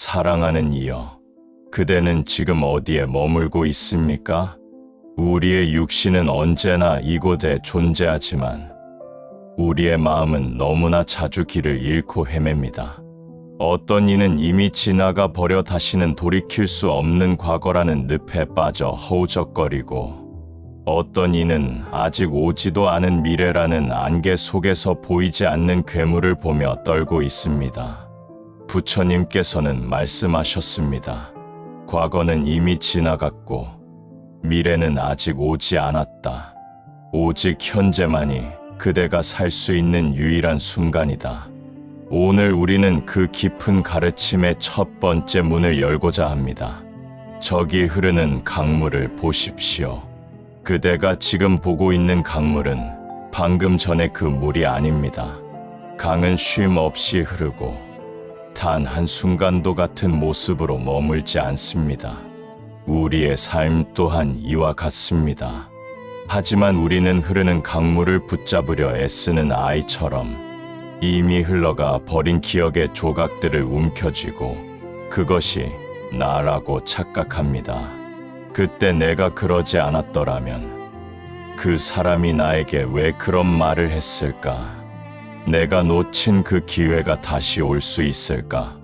사랑하는 이여, 그대는 지금 어디에 머물고 있습니까? 우리의 육신은 언제나 이곳에 존재하지만 우리의 마음은 너무나 자주 길을 잃고 헤맵니다. 어떤 이는 이미 지나가 버려 다시는 돌이킬 수 없는 과거라는 늪에 빠져 허우적거리고, 어떤 이는 아직 오지도 않은 미래라는 안개 속에서 보이지 않는 괴물을 보며 떨고 있습니다. 부처님께서는 말씀하셨습니다. 과거는 이미 지나갔고 미래는 아직 오지 않았다. 오직 현재만이 그대가 살 수 있는 유일한 순간이다. 오늘 우리는 그 깊은 가르침의 첫 번째 문을 열고자 합니다. 저기 흐르는 강물을 보십시오. 그대가 지금 보고 있는 강물은 방금 전에 그 물이 아닙니다. 강은 쉼 없이 흐르고 단 한순간도 같은 모습으로 머물지 않습니다. 우리의 삶 또한 이와 같습니다. 하지만 우리는 흐르는 강물을 붙잡으려 애쓰는 아이처럼 이미 흘러가 버린 기억의 조각들을 움켜쥐고 그것이 나라고 착각합니다. 그때 내가 그러지 않았더라면 그 사람이 나에게 왜 그런 말을 했을까? 내가 놓친 그 기회가 다시 올 수 있을까?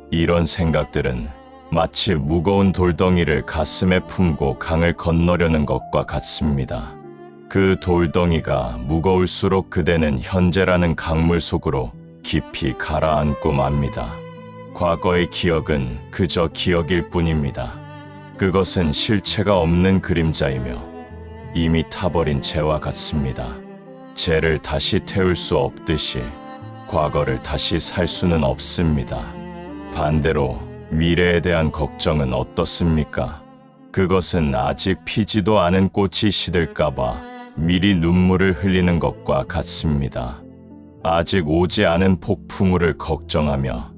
이런 생각들은 마치 무거운 돌덩이를 가슴에 품고 강을 건너려는 것과 같습니다. 그 돌덩이가 무거울수록 그대는 현재라는 강물 속으로 깊이 가라앉고 맙니다. 과거의 기억은 그저 기억일 뿐입니다. 그것은 실체가 없는 그림자이며 이미 타버린 재와 같습니다. 재를 다시 태울 수 없듯이 과거를 다시 살 수는 없습니다. 반대로 미래에 대한 걱정은 어떻습니까? 그것은 아직 피지도 않은 꽃이 시들까봐 미리 눈물을 흘리는 것과 같습니다. 아직 오지 않은 폭풍우를 걱정하며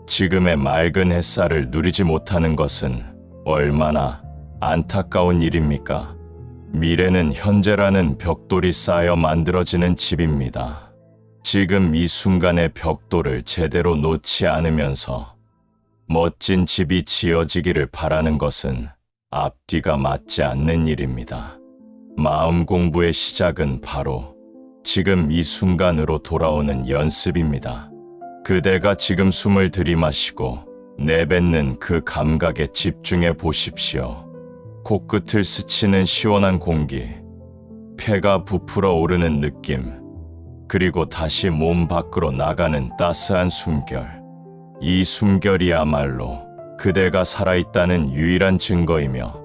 지금의 맑은 햇살을 누리지 못하는 것은 얼마나 안타까운 일입니까? 미래는 현재라는 벽돌이 쌓여 만들어지는 집입니다. 지금 이 순간의 벽돌을 제대로 놓지 않으면서 멋진 집이 지어지기를 바라는 것은 앞뒤가 맞지 않는 일입니다. 마음 공부의 시작은 바로 지금 이 순간으로 돌아오는 연습입니다. 그대가 지금 숨을 들이마시고 내뱉는 그 감각에 집중해 보십시오. 코끝을 스치는 시원한 공기, 폐가 부풀어 오르는 느낌, 그리고 다시 몸 밖으로 나가는 따스한 숨결. 이 숨결이야말로 그대가 살아있다는 유일한 증거이며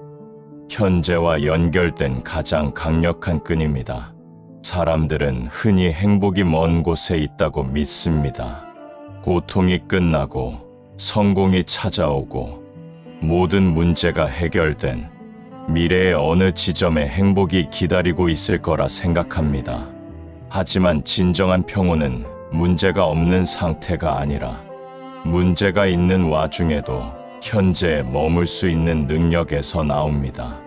현재와 연결된 가장 강력한 끈입니다. 사람들은 흔히 행복이 먼 곳에 있다고 믿습니다. 고통이 끝나고 성공이 찾아오고 모든 문제가 해결된 미래의 어느 지점에 행복이 기다리고 있을 거라 생각합니다. 하지만 진정한 평온은 문제가 없는 상태가 아니라 문제가 있는 와중에도 현재에 머물 수 있는 능력에서 나옵니다.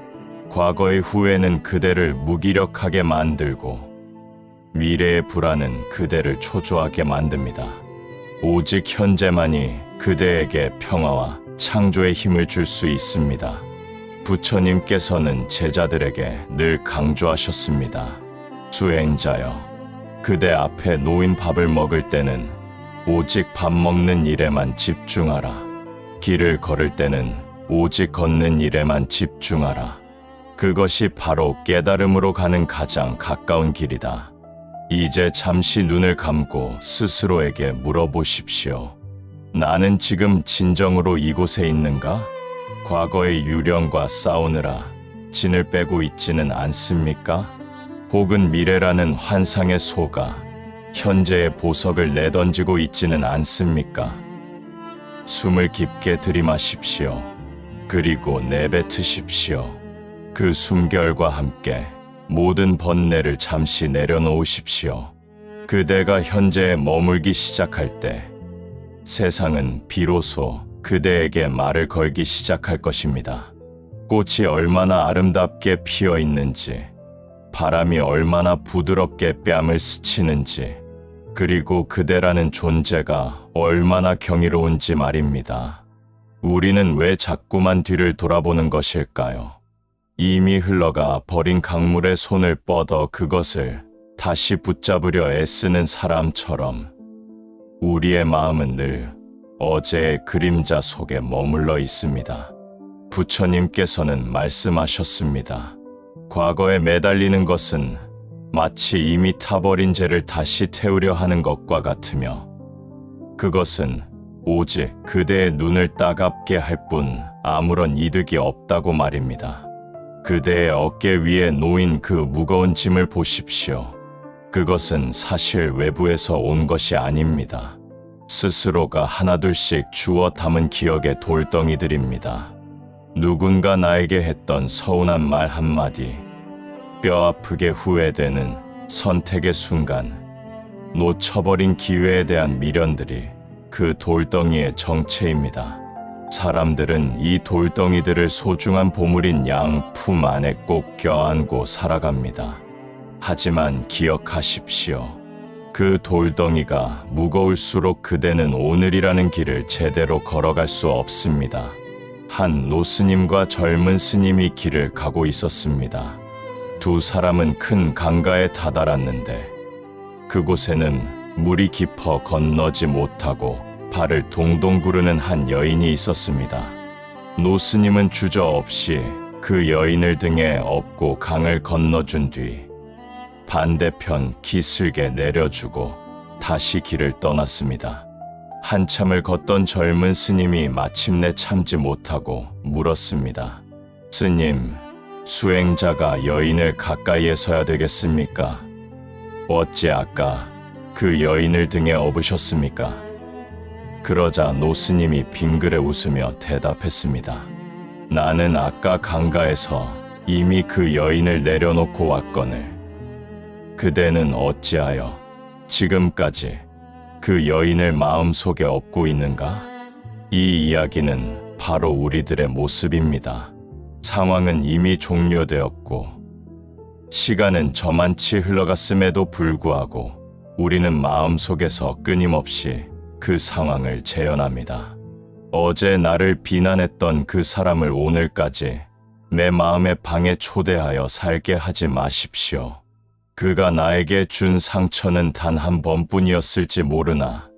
과거의 후회는 그대를 무기력하게 만들고 미래의 불안은 그대를 초조하게 만듭니다. 오직 현재만이 그대에게 평화와 창조의 힘을 줄 수 있습니다. 부처님께서는 제자들에게 늘 강조하셨습니다. 수행자여, 그대 앞에 놓인 밥을 먹을 때는 오직 밥 먹는 일에만 집중하라. 길을 걸을 때는 오직 걷는 일에만 집중하라. 그것이 바로 깨달음으로 가는 가장 가까운 길이다. 이제 잠시 눈을 감고 스스로에게 물어보십시오. 나는 지금 진정으로 이곳에 있는가? 과거의 유령과 싸우느라 진을 빼고 있지는 않습니까? 혹은 미래라는 환상에 속아 현재의 보석을 내던지고 있지는 않습니까? 숨을 깊게 들이마십시오. 그리고 내뱉으십시오. 그 숨결과 함께 모든 번뇌를 잠시 내려놓으십시오. 그대가 현재에 머물기 시작할 때 세상은 비로소 그대에게 말을 걸기 시작할 것입니다. 꽃이 얼마나 아름답게 피어 있는지, 바람이 얼마나 부드럽게 뺨을 스치는지, 그리고 그대라는 존재가 얼마나 경이로운지 말입니다. 우리는 왜 자꾸만 뒤를 돌아보는 것일까요? 이미 흘러가 버린 강물에 손을 뻗어 그것을 다시 붙잡으려 애쓰는 사람처럼 우리의 마음은 늘 어제의 그림자 속에 머물러 있습니다. 부처님께서는 말씀하셨습니다. 과거에 매달리는 것은 마치 이미 타버린 재를 다시 태우려 하는 것과 같으며 그것은 오직 그대의 눈을 따갑게 할 뿐 아무런 이득이 없다고 말입니다. 그대의 어깨 위에 놓인 그 무거운 짐을 보십시오. 그것은 사실 외부에서 온 것이 아닙니다. 스스로가 하나둘씩 주워 담은 기억의 돌덩이들입니다. 누군가 나에게 했던 서운한 말 한마디, 뼈아프게 후회되는 선택의 순간, 놓쳐버린 기회에 대한 미련들이 그 돌덩이의 정체입니다. 사람들은 이 돌덩이들을 소중한 보물인 양 품 안에 꼭 껴안고 살아갑니다. 하지만 기억하십시오. 그 돌덩이가 무거울수록 그대는 오늘이라는 길을 제대로 걸어갈 수 없습니다. 한 노스님과 젊은 스님이 길을 가고 있었습니다. 두 사람은 큰 강가에 다다랐는데 그곳에는 물이 깊어 건너지 못하고 발을 동동 구르는 한 여인이 있었습니다. 노스님은 주저없이 그 여인을 등에 업고 강을 건너준 뒤 반대편 기슭에 내려주고 다시 길을 떠났습니다. 한참을 걷던 젊은 스님이 마침내 참지 못하고 물었습니다. 스님, 수행자가 여인을 가까이에 서야 되겠습니까? 어찌 아까 그 여인을 등에 업으셨습니까? 그러자 노스님이 빙그레 웃으며 대답했습니다. 나는 아까 강가에서 이미 그 여인을 내려놓고 왔거늘 그대는 어찌하여 지금까지 그 여인을 마음속에 업고 있는가? 이 이야기는 바로 우리들의 모습입니다. 상황은 이미 종료되었고 시간은 저만치 흘러갔음에도 불구하고 우리는 마음속에서 끊임없이 그 상황을 재현합니다. 어제 나를 비난했던 그 사람을 오늘까지 내 마음의 방에 초대하여 살게 하지 마십시오. 그가 나에게 준 상처는 단 한 번뿐이었을지 모르나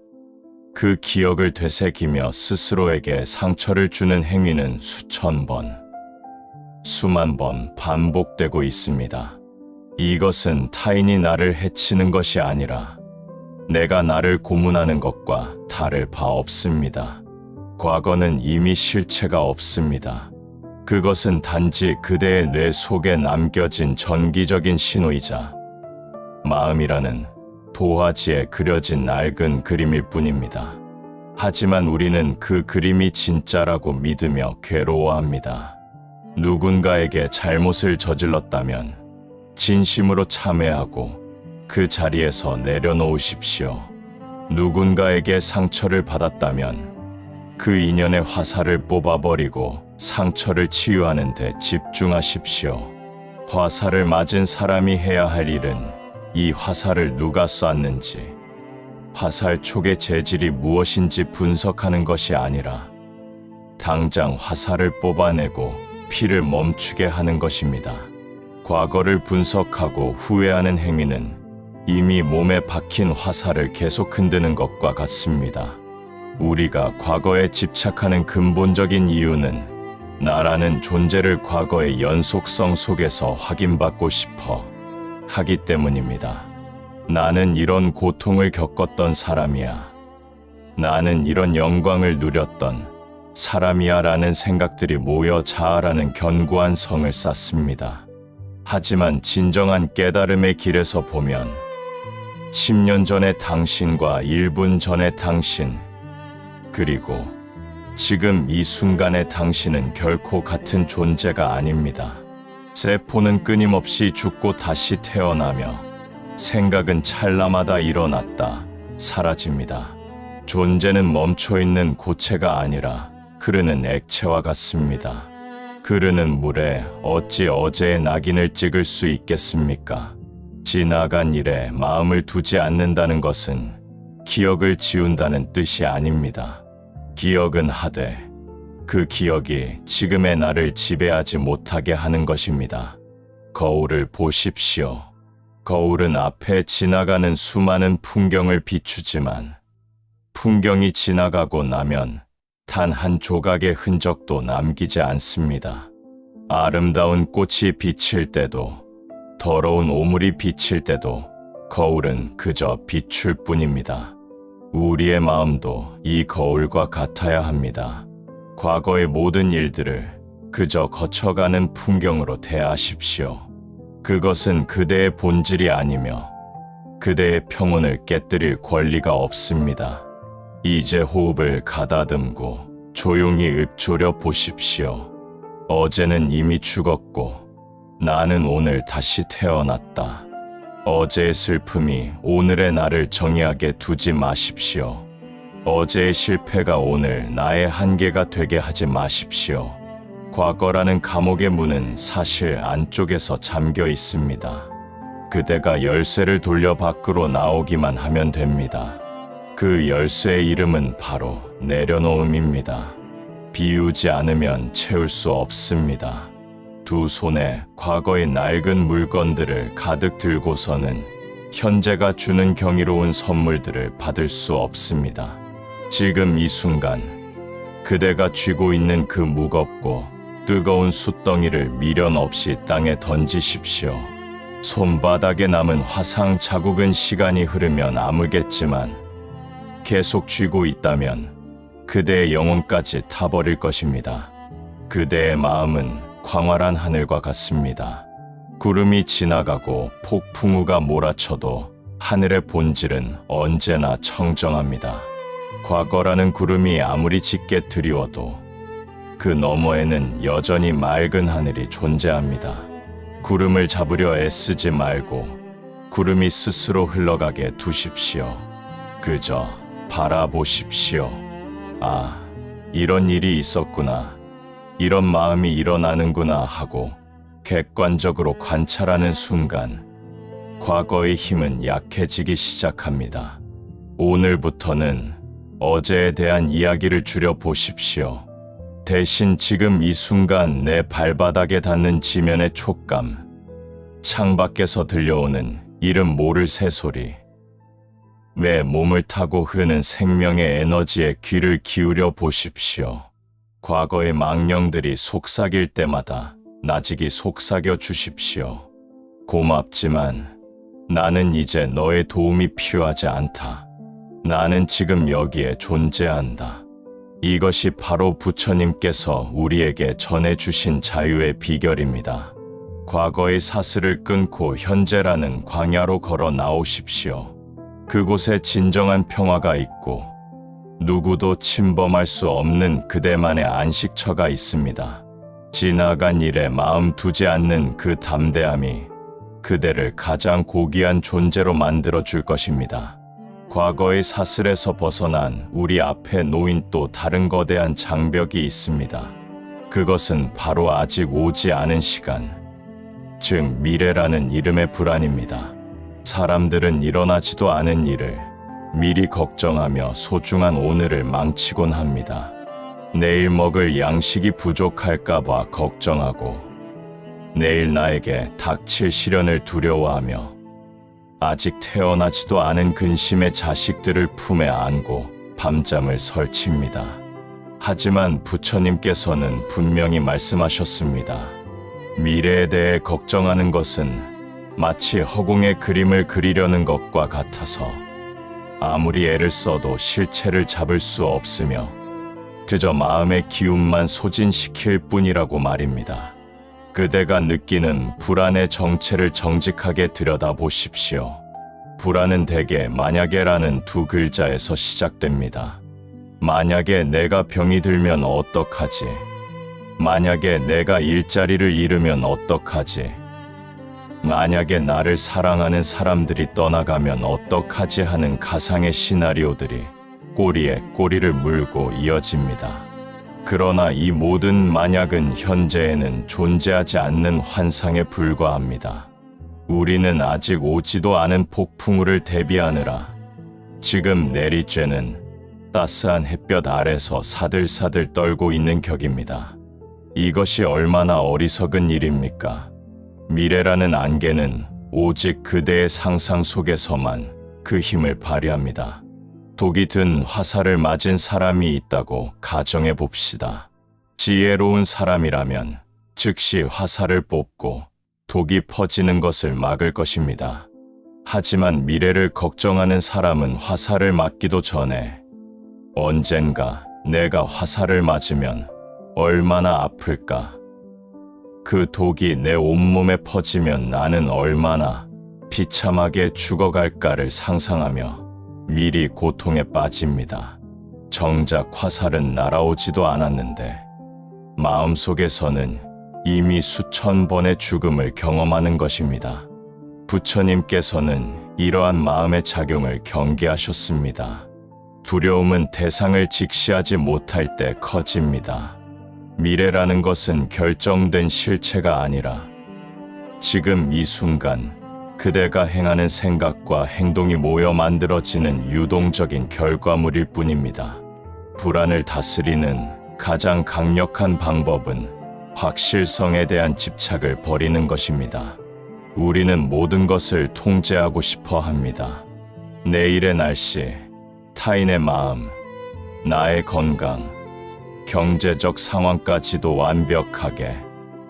그 기억을 되새기며 스스로에게 상처를 주는 행위는 수천 번, 수만 번 반복되고 있습니다. 이것은 타인이 나를 해치는 것이 아니라 내가 나를 고문하는 것과 다를 바 없습니다. 과거는 이미 실체가 없습니다. 그것은 단지 그대의 뇌 속에 남겨진 전기적인 신호이자 마음이라는 도화지에 그려진 낡은 그림일 뿐입니다. 하지만 우리는 그 그림이 진짜라고 믿으며 괴로워합니다. 누군가에게 잘못을 저질렀다면 진심으로 참회하고 그 자리에서 내려놓으십시오. 누군가에게 상처를 받았다면 그 인연의 화살을 뽑아버리고 상처를 치유하는 데 집중하십시오. 화살을 맞은 사람이 해야 할 일은 이 화살을 누가 쐈는지, 화살 촉의 재질이 무엇인지 분석하는 것이 아니라 당장 화살을 뽑아내고 피를 멈추게 하는 것입니다. 과거를 분석하고 후회하는 행위는 이미 몸에 박힌 화살을 계속 흔드는 것과 같습니다. 우리가 과거에 집착하는 근본적인 이유는 나라는 존재를 과거의 연속성 속에서 확인받고 싶어 하기 때문입니다. 나는 이런 고통을 겪었던 사람이야. 나는 이런 영광을 누렸던 사람이야 라는 생각들이 모여 자아라는 견고한 성을 쌓습니다. 하지만 진정한 깨달음의 길에서 보면 10년 전의 당신과 1분 전의 당신, 그리고 지금 이 순간의 당신은 결코 같은 존재가 아닙니다. 세포는 끊임없이 죽고 다시 태어나며 생각은 찰나마다 일어났다 사라집니다. 존재는 멈춰있는 고체가 아니라 흐르는 액체와 같습니다. 흐르는 물에 어찌 어제의 낙인을 찍을 수 있겠습니까? 지나간 일에 마음을 두지 않는다는 것은 기억을 지운다는 뜻이 아닙니다. 기억은 하되 그 기억이 지금의 나를 지배하지 못하게 하는 것입니다. 거울을 보십시오. 거울은 앞에 지나가는 수많은 풍경을 비추지만 풍경이 지나가고 나면 단 한 조각의 흔적도 남기지 않습니다. 아름다운 꽃이 비칠 때도 더러운 오물이 비칠 때도 거울은 그저 비출 뿐입니다. 우리의 마음도 이 거울과 같아야 합니다. 과거의 모든 일들을 그저 거쳐가는 풍경으로 대하십시오. 그것은 그대의 본질이 아니며 그대의 평온을 깨뜨릴 권리가 없습니다. 이제 호흡을 가다듬고 조용히 읊조려 보십시오. 어제는 이미 죽었고 나는 오늘 다시 태어났다. 어제의 슬픔이 오늘의 나를 정의하게 두지 마십시오. 어제의 실패가 오늘 나의 한계가 되게 하지 마십시오. 과거라는 감옥의 문은 사실 안쪽에서 잠겨 있습니다. 그대가 열쇠를 돌려 밖으로 나오기만 하면 됩니다. 그 열쇠의 이름은 바로 내려놓음입니다. 비우지 않으면 채울 수 없습니다. 두 손에 과거의 낡은 물건들을 가득 들고서는 현재가 주는 경이로운 선물들을 받을 수 없습니다. 지금 이 순간 그대가 쥐고 있는 그 무겁고 뜨거운 숯덩이를 미련 없이 땅에 던지십시오. 손바닥에 남은 화상 자국은 시간이 흐르면 아물겠지만 계속 쥐고 있다면 그대의 영혼까지 타버릴 것입니다. 그대의 마음은 광활한 하늘과 같습니다. 구름이 지나가고 폭풍우가 몰아쳐도 하늘의 본질은 언제나 청정합니다. 과거라는 구름이 아무리 짙게 드리워도 그 너머에는 여전히 맑은 하늘이 존재합니다. 구름을 잡으려 애쓰지 말고 구름이 스스로 흘러가게 두십시오. 그저 바라보십시오. 아, 이런 일이 있었구나. 이런 마음이 일어나는구나 하고 객관적으로 관찰하는 순간 과거의 힘은 약해지기 시작합니다. 오늘부터는 어제에 대한 이야기를 줄여 보십시오. 대신 지금 이 순간 내 발바닥에 닿는 지면의 촉감, 창밖에서 들려오는 이름 모를 새소리, 내 몸을 타고 흐르는 생명의 에너지에 귀를 기울여 보십시오. 과거의 망령들이 속삭일 때마다 나직이 속삭여 주십시오. 고맙지만 나는 이제 너의 도움이 필요하지 않다. 나는 지금 여기에 존재한다. 이것이 바로 부처님께서 우리에게 전해주신 자유의 비결입니다. 과거의 사슬을 끊고 현재라는 광야로 걸어 나오십시오. 그곳에 진정한 평화가 있고 누구도 침범할 수 없는 그대만의 안식처가 있습니다. 지나간 일에 마음 두지 않는 그 담대함이 그대를 가장 고귀한 존재로 만들어 줄 것입니다. 과거의 사슬에서 벗어난 우리 앞에 놓인 또 다른 거대한 장벽이 있습니다. 그것은 바로 아직 오지 않은 시간, 즉 미래라는 이름의 불안입니다. 사람들은 일어나지도 않은 일을 미리 걱정하며 소중한 오늘을 망치곤 합니다. 내일 먹을 양식이 부족할까봐 걱정하고 내일 나에게 닥칠 시련을 두려워하며 아직 태어나지도 않은 근심의 자식들을 품에 안고 밤잠을 설칩니다. 하지만 부처님께서는 분명히 말씀하셨습니다. 미래에 대해 걱정하는 것은 마치 허공에 그림을 그리려는 것과 같아서 아무리 애를 써도 실체를 잡을 수 없으며 그저 마음의 기운만 소진시킬 뿐이라고 말입니다. 그대가 느끼는 불안의 정체를 정직하게 들여다보십시오. 불안은 대개 만약에라는 두 글자에서 시작됩니다. 만약에 내가 병이 들면 어떡하지? 만약에 내가 일자리를 잃으면 어떡하지? 만약에 나를 사랑하는 사람들이 떠나가면 어떡하지 하는 가상의 시나리오들이 꼬리에 꼬리를 물고 이어집니다. 그러나 이 모든 만약은 현재에는 존재하지 않는 환상에 불과합니다. 우리는 아직 오지도 않은 폭풍우를 대비하느라 지금 내리쬐는 따스한 햇볕 아래서 사들사들 떨고 있는 격입니다. 이것이 얼마나 어리석은 일입니까? 미래라는 안개는 오직 그대의 상상 속에서만 그 힘을 발휘합니다. 독이 든 화살을 맞은 사람이 있다고 가정해 봅시다. 지혜로운 사람이라면 즉시 화살을 뽑고 독이 퍼지는 것을 막을 것입니다. 하지만 미래를 걱정하는 사람은 화살을 맞기도 전에 언젠가 내가 화살을 맞으면 얼마나 아플까? 그 독이 내 온몸에 퍼지면 나는 얼마나 비참하게 죽어갈까를 상상하며 미리 고통에 빠집니다. 정작 화살은 날아오지도 않았는데 마음속에서는 이미 수천 번의 죽음을 경험하는 것입니다. 부처님께서는 이러한 마음의 작용을 경계하셨습니다. 두려움은 대상을 직시하지 못할 때 커집니다. 미래라는 것은 결정된 실체가 아니라 지금 이 순간 그대가 행하는 생각과 행동이 모여 만들어지는 유동적인 결과물일 뿐입니다. 불안을 다스리는 가장 강력한 방법은 확실성에 대한 집착을 버리는 것입니다. 우리는 모든 것을 통제하고 싶어 합니다. 내일의 날씨, 타인의 마음, 나의 건강, 경제적 상황까지도 완벽하게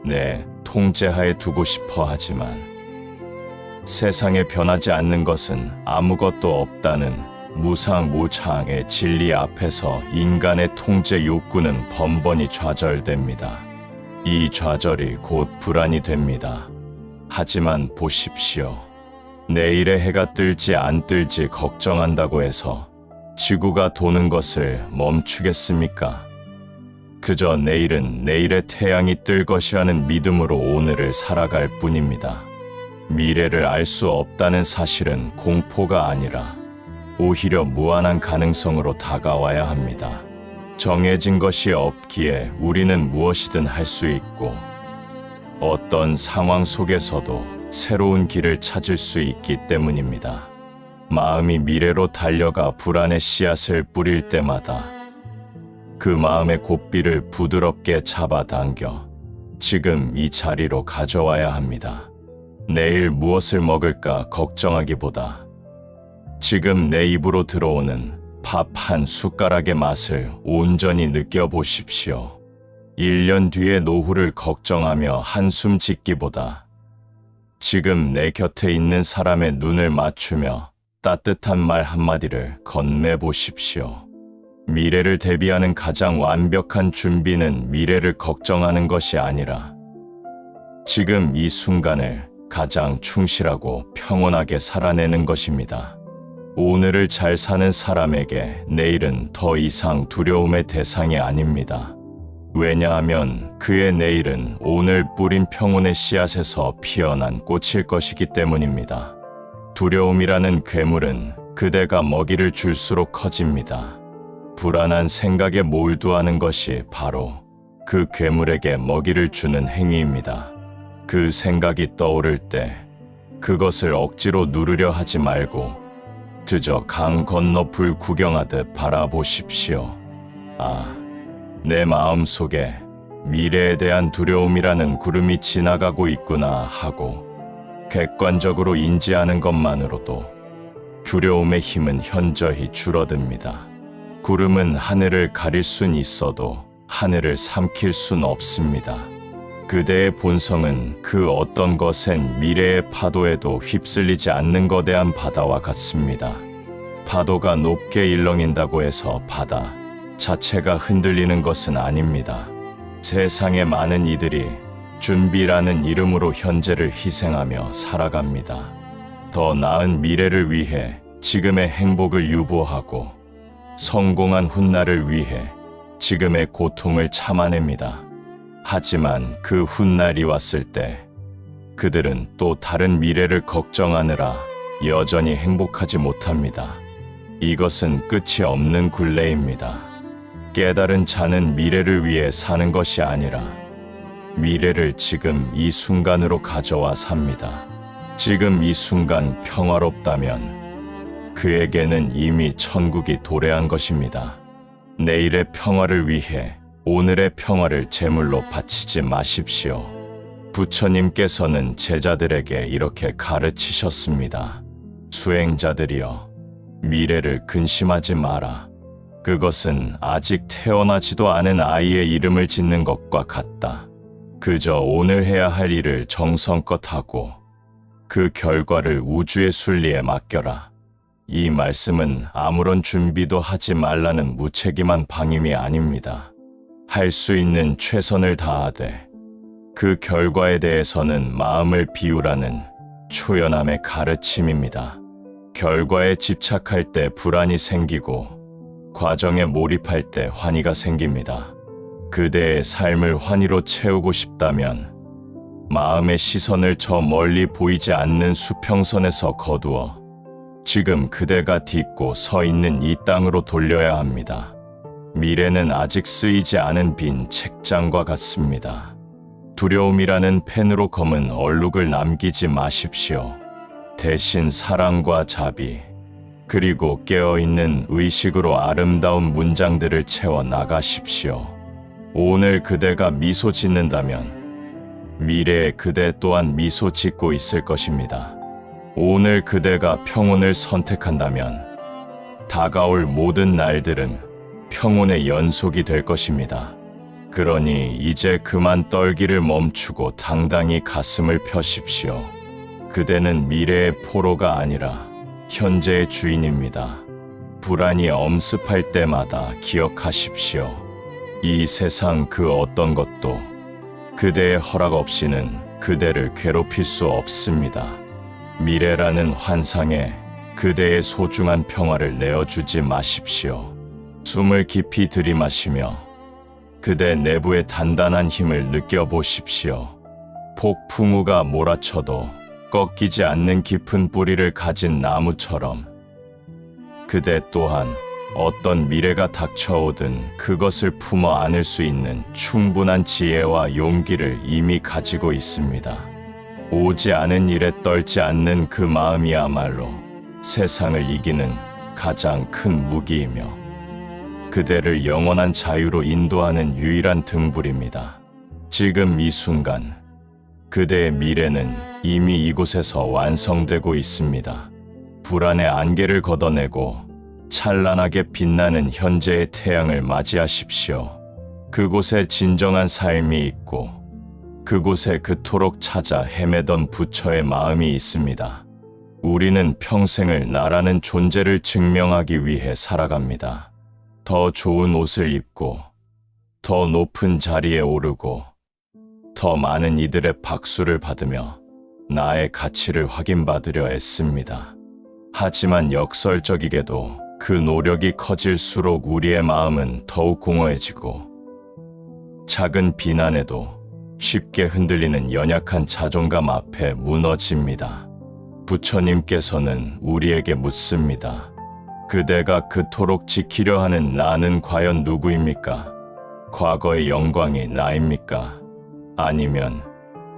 내 통제하에 두고 싶어 하지만 세상에 변하지 않는 것은 아무것도 없다는 무상무창의 진리 앞에서 인간의 통제 욕구는 번번이 좌절됩니다. 이 좌절이 곧 불안이 됩니다. 하지만 보십시오. 내일의 해가 뜰지 안 뜰지 걱정한다고 해서 지구가 도는 것을 멈추겠습니까? 그저 내일은 내일의 태양이 뜰 것이라는 믿음으로 오늘을 살아갈 뿐입니다. 미래를 알 수 없다는 사실은 공포가 아니라 오히려 무한한 가능성으로 다가와야 합니다. 정해진 것이 없기에 우리는 무엇이든 할 수 있고 어떤 상황 속에서도 새로운 길을 찾을 수 있기 때문입니다. 마음이 미래로 달려가 불안의 씨앗을 뿌릴 때마다 그 마음의 고삐를 부드럽게 잡아당겨 지금 이 자리로 가져와야 합니다. 내일 무엇을 먹을까 걱정하기보다 지금 내 입으로 들어오는 밥 한 숟가락의 맛을 온전히 느껴보십시오. 1년 뒤의 노후를 걱정하며 한숨 짓기보다 지금 내 곁에 있는 사람의 눈을 맞추며 따뜻한 말 한마디를 건네보십시오. 미래를 대비하는 가장 완벽한 준비는 미래를 걱정하는 것이 아니라 지금 이 순간을 가장 충실하고 평온하게 살아내는 것입니다. 오늘을 잘 사는 사람에게 내일은 더 이상 두려움의 대상이 아닙니다. 왜냐하면 그의 내일은 오늘 뿌린 평온의 씨앗에서 피어난 꽃일 것이기 때문입니다. 두려움이라는 괴물은 그대가 먹이를 줄수록 커집니다. 불안한 생각에 몰두하는 것이 바로 그 괴물에게 먹이를 주는 행위입니다. 그 생각이 떠오를 때 그것을 억지로 누르려 하지 말고 그저 강 건너 불 구경하듯 바라보십시오. 아, 내 마음 속에 미래에 대한 두려움이라는 구름이 지나가고 있구나 하고 객관적으로 인지하는 것만으로도 두려움의 힘은 현저히 줄어듭니다. 구름은 하늘을 가릴 순 있어도 하늘을 삼킬 순 없습니다. 그대의 본성은 그 어떤 것엔 미래의 파도에도 휩쓸리지 않는 거대한 바다와 같습니다. 파도가 높게 일렁인다고 해서 바다 자체가 흔들리는 것은 아닙니다. 세상의 많은 이들이 준비라는 이름으로 현재를 희생하며 살아갑니다. 더 나은 미래를 위해 지금의 행복을 유보하고 성공한 훗날을 위해 지금의 고통을 참아냅니다. 하지만 그 훗날이 왔을 때 그들은 또 다른 미래를 걱정하느라 여전히 행복하지 못합니다. 이것은 끝이 없는 굴레입니다. 깨달은 자는 미래를 위해 사는 것이 아니라 미래를 지금 이 순간으로 가져와 삽니다. 지금 이 순간 평화롭다면 그에게는 이미 천국이 도래한 것입니다. 내일의 평화를 위해 오늘의 평화를 제물로 바치지 마십시오. 부처님께서는 제자들에게 이렇게 가르치셨습니다. 수행자들이여, 미래를 근심하지 마라. 그것은 아직 태어나지도 않은 아이의 이름을 짓는 것과 같다. 그저 오늘 해야 할 일을 정성껏 하고 그 결과를 우주의 순리에 맡겨라. 이 말씀은 아무런 준비도 하지 말라는 무책임한 방임이 아닙니다. 할 수 있는 최선을 다하되 그 결과에 대해서는 마음을 비우라는 초연함의 가르침입니다. 결과에 집착할 때 불안이 생기고 과정에 몰입할 때 환희가 생깁니다. 그대의 삶을 환희로 채우고 싶다면 마음의 시선을 저 멀리 보이지 않는 수평선에서 거두어 지금 그대가 딛고 서 있는 이 땅으로 돌려야 합니다. 미래는 아직 쓰이지 않은 빈 책장과 같습니다. 두려움이라는 펜으로 검은 얼룩을 남기지 마십시오. 대신 사랑과 자비, 그리고 깨어있는 의식으로 아름다운 문장들을 채워 나가십시오. 오늘 그대가 미소 짓는다면 미래의 그대 또한 미소 짓고 있을 것입니다. 오늘 그대가 평온을 선택한다면 다가올 모든 날들은 평온의 연속이 될 것입니다. 그러니 이제 그만 떨기를 멈추고 당당히 가슴을 펴십시오. 그대는 미래의 포로가 아니라 현재의 주인입니다. 불안이 엄습할 때마다 기억하십시오. 이 세상 그 어떤 것도 그대의 허락 없이는 그대를 괴롭힐 수 없습니다. 미래라는 환상에 그대의 소중한 평화를 내어주지 마십시오. 숨을 깊이 들이마시며 그대 내부의 단단한 힘을 느껴보십시오. 폭풍우가 몰아쳐도 꺾이지 않는 깊은 뿌리를 가진 나무처럼 그대 또한 어떤 미래가 닥쳐오든 그것을 품어 안을 수 있는 충분한 지혜와 용기를 이미 가지고 있습니다. 오지 않은 일에 떨지 않는 그 마음이야말로 세상을 이기는 가장 큰 무기이며 그대를 영원한 자유로 인도하는 유일한 등불입니다. 지금 이 순간 그대의 미래는 이미 이곳에서 완성되고 있습니다. 불안의 안개를 걷어내고 찬란하게 빛나는 현재의 태양을 맞이하십시오. 그곳에 진정한 삶이 있고 그곳에 그토록 찾아 헤매던 부처의 마음이 있습니다. 우리는 평생을 나라는 존재를 증명하기 위해 살아갑니다. 더 좋은 옷을 입고 더 높은 자리에 오르고 더 많은 이들의 박수를 받으며 나의 가치를 확인받으려 애씁니다. 하지만 역설적이게도 그 노력이 커질수록 우리의 마음은 더욱 공허해지고 작은 비난에도 쉽게 흔들리는 연약한 자존감 앞에 무너집니다. 부처님께서는 우리에게 묻습니다. 그대가 그토록 지키려 하는 나는 과연 누구입니까? 과거의 영광이 나입니까? 아니면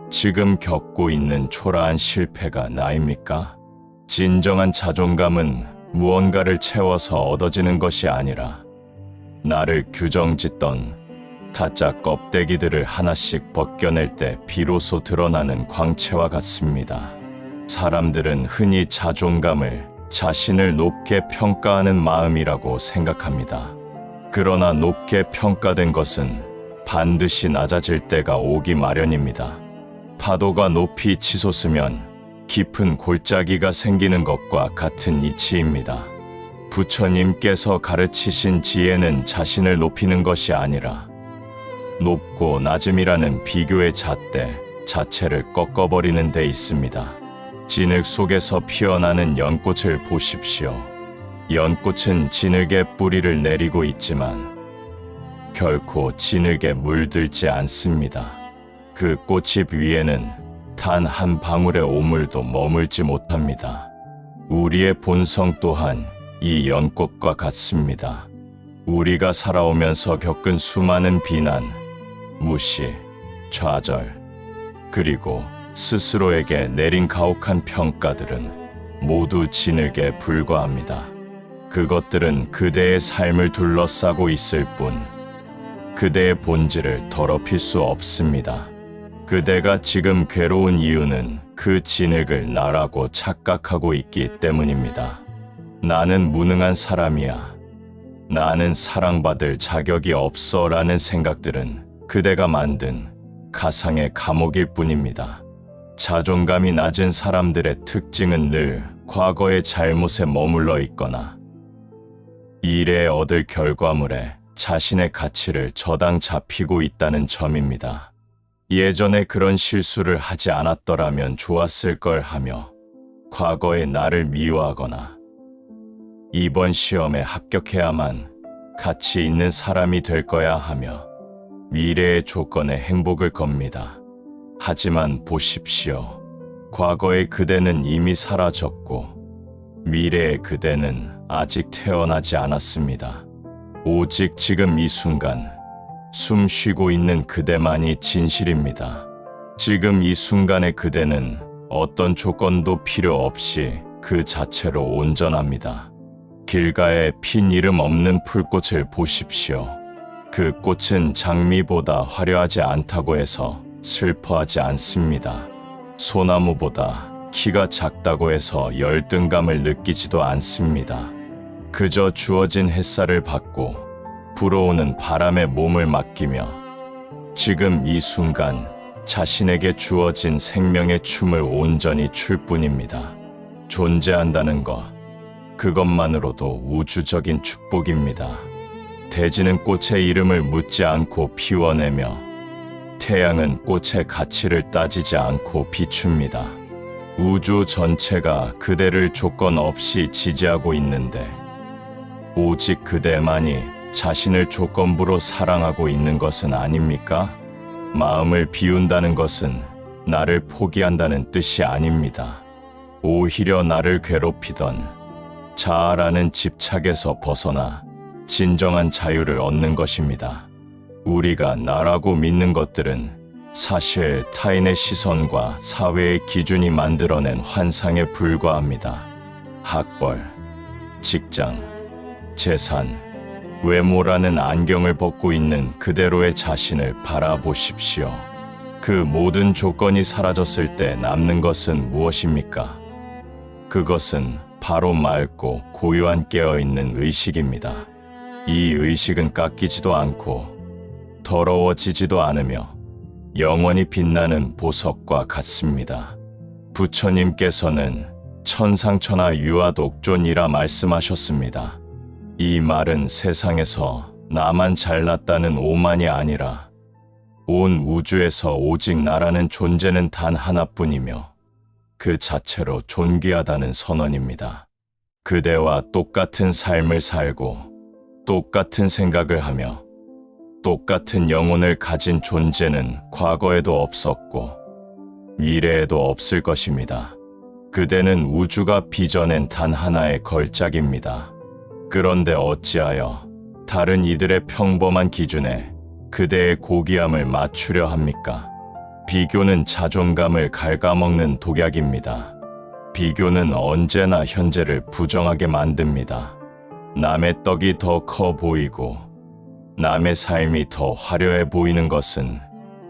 지금 겪고 있는 초라한 실패가 나입니까? 진정한 자존감은 무언가를 채워서 얻어지는 것이 아니라 나를 규정짓던 가짜 껍데기들을 하나씩 벗겨낼 때 비로소 드러나는 광채와 같습니다. 사람들은 흔히 자존감을 자신을 높게 평가하는 마음이라고 생각합니다. 그러나 높게 평가된 것은 반드시 낮아질 때가 오기 마련입니다. 파도가 높이 치솟으면 깊은 골짜기가 생기는 것과 같은 이치입니다. 부처님께서 가르치신 지혜는 자신을 높이는 것이 아니라 높고 낮음이라는 비교의 잣대 자체를 꺾어버리는 데 있습니다. 진흙 속에서 피어나는 연꽃을 보십시오. 연꽃은 진흙에 뿌리를 내리고 있지만 결코 진흙에 물들지 않습니다. 그 꽃잎 위에는 단 한 방울의 오물도 머물지 못합니다. 우리의 본성 또한 이 연꽃과 같습니다. 우리가 살아오면서 겪은 수많은 비난, 무시, 좌절, 그리고 스스로에게 내린 가혹한 평가들은 모두 진흙에 불과합니다. 그것들은 그대의 삶을 둘러싸고 있을 뿐 그대의 본질을 더럽힐 수 없습니다. 그대가 지금 괴로운 이유는 그 진흙을 나라고 착각하고 있기 때문입니다. 나는 무능한 사람이야. 나는 사랑받을 자격이 없어 라는 생각들은 그대가 만든 가상의 감옥일 뿐입니다. 자존감이 낮은 사람들의 특징은 늘 과거의 잘못에 머물러 있거나 일에 얻을 결과물에 자신의 가치를 저당 잡히고 있다는 점입니다. 예전에 그런 실수를 하지 않았더라면 좋았을 걸 하며 과거의 나를 미워하거나 이번 시험에 합격해야만 가치 있는 사람이 될 거야 하며 미래의 조건에 행복을 겁니다. 하지만 보십시오. 과거의 그대는 이미 사라졌고 미래의 그대는 아직 태어나지 않았습니다. 오직 지금 이 순간 숨 쉬고 있는 그대만이 진실입니다. 지금 이 순간의 그대는 어떤 조건도 필요 없이 그 자체로 온전합니다. 길가에 핀 이름 없는 풀꽃을 보십시오. 그 꽃은 장미보다 화려하지 않다고 해서 슬퍼하지 않습니다. 소나무보다 키가 작다고 해서 열등감을 느끼지도 않습니다. 그저 주어진 햇살을 받고 불어오는 바람에 몸을 맡기며 지금 이 순간 자신에게 주어진 생명의 춤을 온전히 출 뿐입니다. 존재한다는 것, 그것만으로도 우주적인 축복입니다. 대지는 꽃의 이름을 묻지 않고 피워내며 태양은 꽃의 가치를 따지지 않고 비춥니다. 우주 전체가 그대를 조건 없이 지지하고 있는데 오직 그대만이 자신을 조건부로 사랑하고 있는 것은 아닙니까? 마음을 비운다는 것은 나를 포기한다는 뜻이 아닙니다. 오히려 나를 괴롭히던 자아라는 집착에서 벗어나 진정한 자유를 얻는 것입니다. 우리가 나라고 믿는 것들은 사실 타인의 시선과 사회의 기준이 만들어낸 환상에 불과합니다. 학벌, 직장, 재산, 외모라는 안경을 벗고 있는 그대로의 자신을 바라보십시오. 그 모든 조건이 사라졌을 때 남는 것은 무엇입니까? 그것은 바로 맑고 고요한 깨어있는 의식입니다. 이 의식은 깎이지도 않고 더러워지지도 않으며 영원히 빛나는 보석과 같습니다. 부처님께서는 천상천하 유아독존이라 말씀하셨습니다. 이 말은 세상에서 나만 잘났다는 오만이 아니라 온 우주에서 오직 나라는 존재는 단 하나뿐이며 그 자체로 존귀하다는 선언입니다. 그대와 똑같은 삶을 살고 똑같은 생각을 하며 똑같은 영혼을 가진 존재는 과거에도 없었고 미래에도 없을 것입니다. 그대는 우주가 빚어낸 단 하나의 걸작입니다. 그런데 어찌하여 다른 이들의 평범한 기준에 그대의 고귀함을 맞추려 합니까? 비교는 자존감을 갉아먹는 독약입니다. 비교는 언제나 현재를 부정하게 만듭니다. 남의 떡이 더 커 보이고 남의 삶이 더 화려해 보이는 것은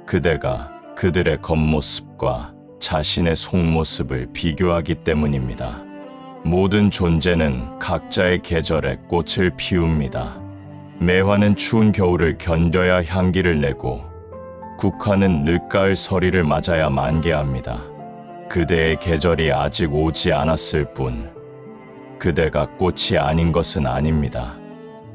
그대가 그들의 겉모습과 자신의 속모습을 비교하기 때문입니다. 모든 존재는 각자의 계절에 꽃을 피웁니다. 매화는 추운 겨울을 견뎌야 향기를 내고 국화는 늦가을 서리를 맞아야 만개합니다. 그대의 계절이 아직 오지 않았을 뿐 그대가 꽃이 아닌 것은 아닙니다.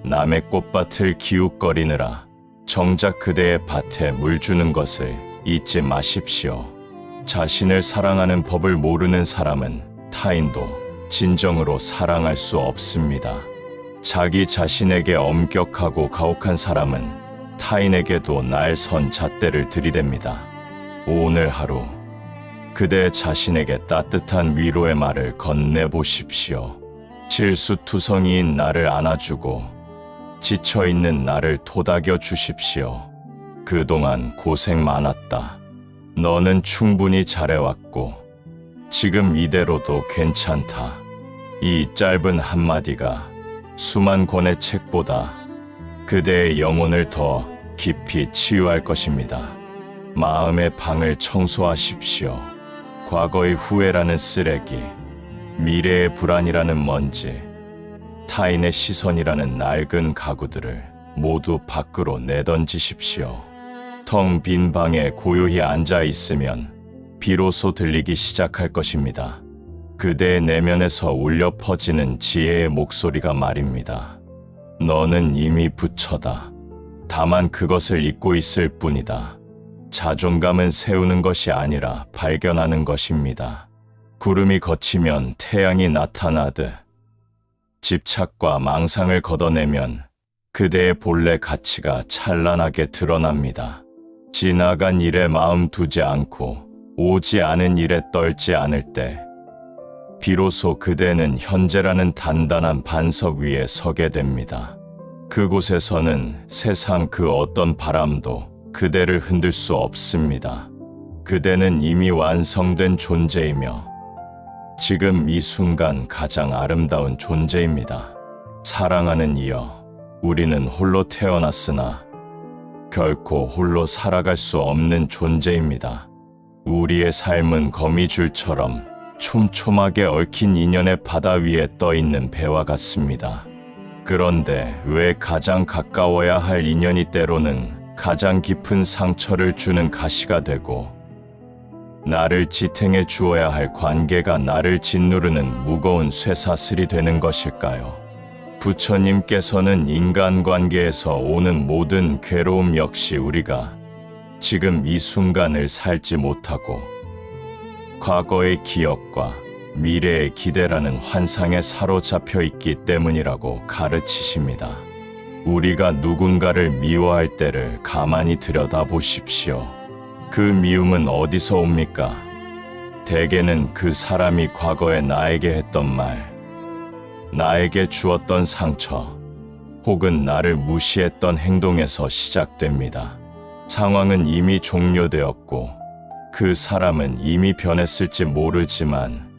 남의 꽃밭을 기웃거리느라 정작 그대의 밭에 물 주는 것을 잊지 마십시오. 자신을 사랑하는 법을 모르는 사람은 타인도 진정으로 사랑할 수 없습니다. 자기 자신에게 엄격하고 가혹한 사람은 타인에게도 날선 잣대를 들이댑니다. 오늘 하루 그대 자신에게 따뜻한 위로의 말을 건네보십시오. 실수투성이인 나를 안아주고 지쳐있는 나를 토닥여 주십시오. 그동안 고생 많았다. 너는 충분히 잘해왔고 지금 이대로도 괜찮다. 이 짧은 한마디가 수만 권의 책보다 그대의 영혼을 더 깊이 치유할 것입니다. 마음의 방을 청소하십시오. 과거의 후회라는 쓰레기, 미래의 불안이라는 먼지, 타인의 시선이라는 낡은 가구들을 모두 밖으로 내던지십시오. 텅 빈 방에 고요히 앉아 있으면 비로소 들리기 시작할 것입니다. 그대의 내면에서 울려 퍼지는 지혜의 목소리가 말입니다. 너는 이미 부처다. 다만 그것을 잊고 있을 뿐이다. 자존감은 세우는 것이 아니라 발견하는 것입니다. 구름이 걷히면 태양이 나타나듯 집착과 망상을 걷어내면 그대의 본래 가치가 찬란하게 드러납니다. 지나간 일에 마음 두지 않고 오지 않은 일에 떨지 않을 때 비로소 그대는 현재라는 단단한 반석 위에 서게 됩니다. 그곳에서는 세상 그 어떤 바람도 그대를 흔들 수 없습니다. 그대는 이미 완성된 존재이며 지금 이 순간 가장 아름다운 존재입니다. 사랑하는 이여, 우리는 홀로 태어났으나 결코 홀로 살아갈 수 없는 존재입니다. 우리의 삶은 거미줄처럼 촘촘하게 얽힌 인연의 바다 위에 떠있는 배와 같습니다. 그런데 왜 가장 가까워야 할 인연이 때로는 가장 깊은 상처를 주는 가시가 되고 나를 지탱해 주어야 할 관계가 나를 짓누르는 무거운 쇠사슬이 되는 것일까요? 부처님께서는 인간관계에서 오는 모든 괴로움 역시 우리가 지금 이 순간을 살지 못하고 과거의 기억과 미래의 기대라는 환상에 사로잡혀 있기 때문이라고 가르치십니다. 우리가 누군가를 미워할 때를 가만히 들여다보십시오. 그 미움은 어디서 옵니까? 대개는 그 사람이 과거에 나에게 했던 말, 나에게 주었던 상처, 혹은 나를 무시했던 행동에서 시작됩니다. 상황은 이미 종료되었고 그 사람은 이미 변했을지 모르지만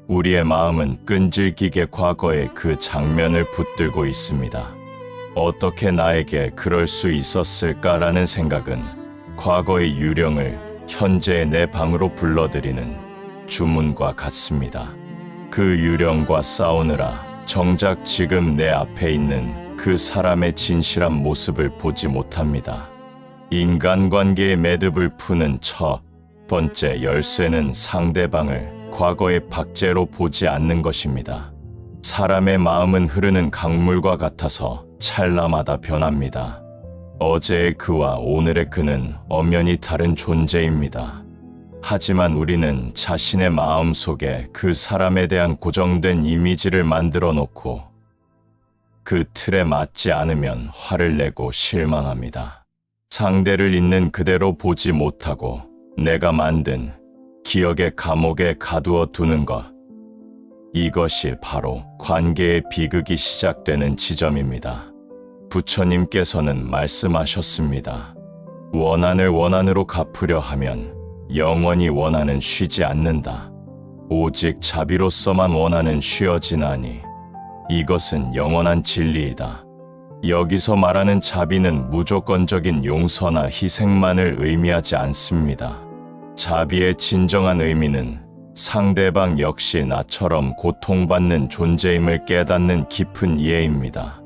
우리의 마음은 끈질기게 과거의 그 장면을 붙들고 있습니다. 어떻게 나에게 그럴 수 있었을까라는 생각은 과거의 유령을 현재의 내 방으로 불러들이는 주문과 같습니다. 그 유령과 싸우느라 정작 지금 내 앞에 있는 그 사람의 진실한 모습을 보지 못합니다. 인간관계의 매듭을 푸는 첫 번째 열쇠는 상대방을 과거의 박제로 보지 않는 것입니다. 사람의 마음은 흐르는 강물과 같아서 찰나마다 변합니다. 어제의 그와 오늘의 그는 엄연히 다른 존재입니다. 하지만 우리는 자신의 마음 속에 그 사람에 대한 고정된 이미지를 만들어 놓고 그 틀에 맞지 않으면 화를 내고 실망합니다. 상대를 있는 그대로 보지 못하고 내가 만든 기억의 감옥에 가두어 두는 것. 이것이 바로 관계의 비극이 시작되는 지점입니다. 부처님께서는 말씀하셨습니다. 원한을 원한으로 갚으려 하면 영원히 원한은 쉬지 않는다. 오직 자비로서만 원한은 쉬어지나니 이것은 영원한 진리이다. 여기서 말하는 자비는 무조건적인 용서나 희생만을 의미하지 않습니다. 자비의 진정한 의미는 상대방 역시 나처럼 고통받는 존재임을 깨닫는 깊은 이해입니다.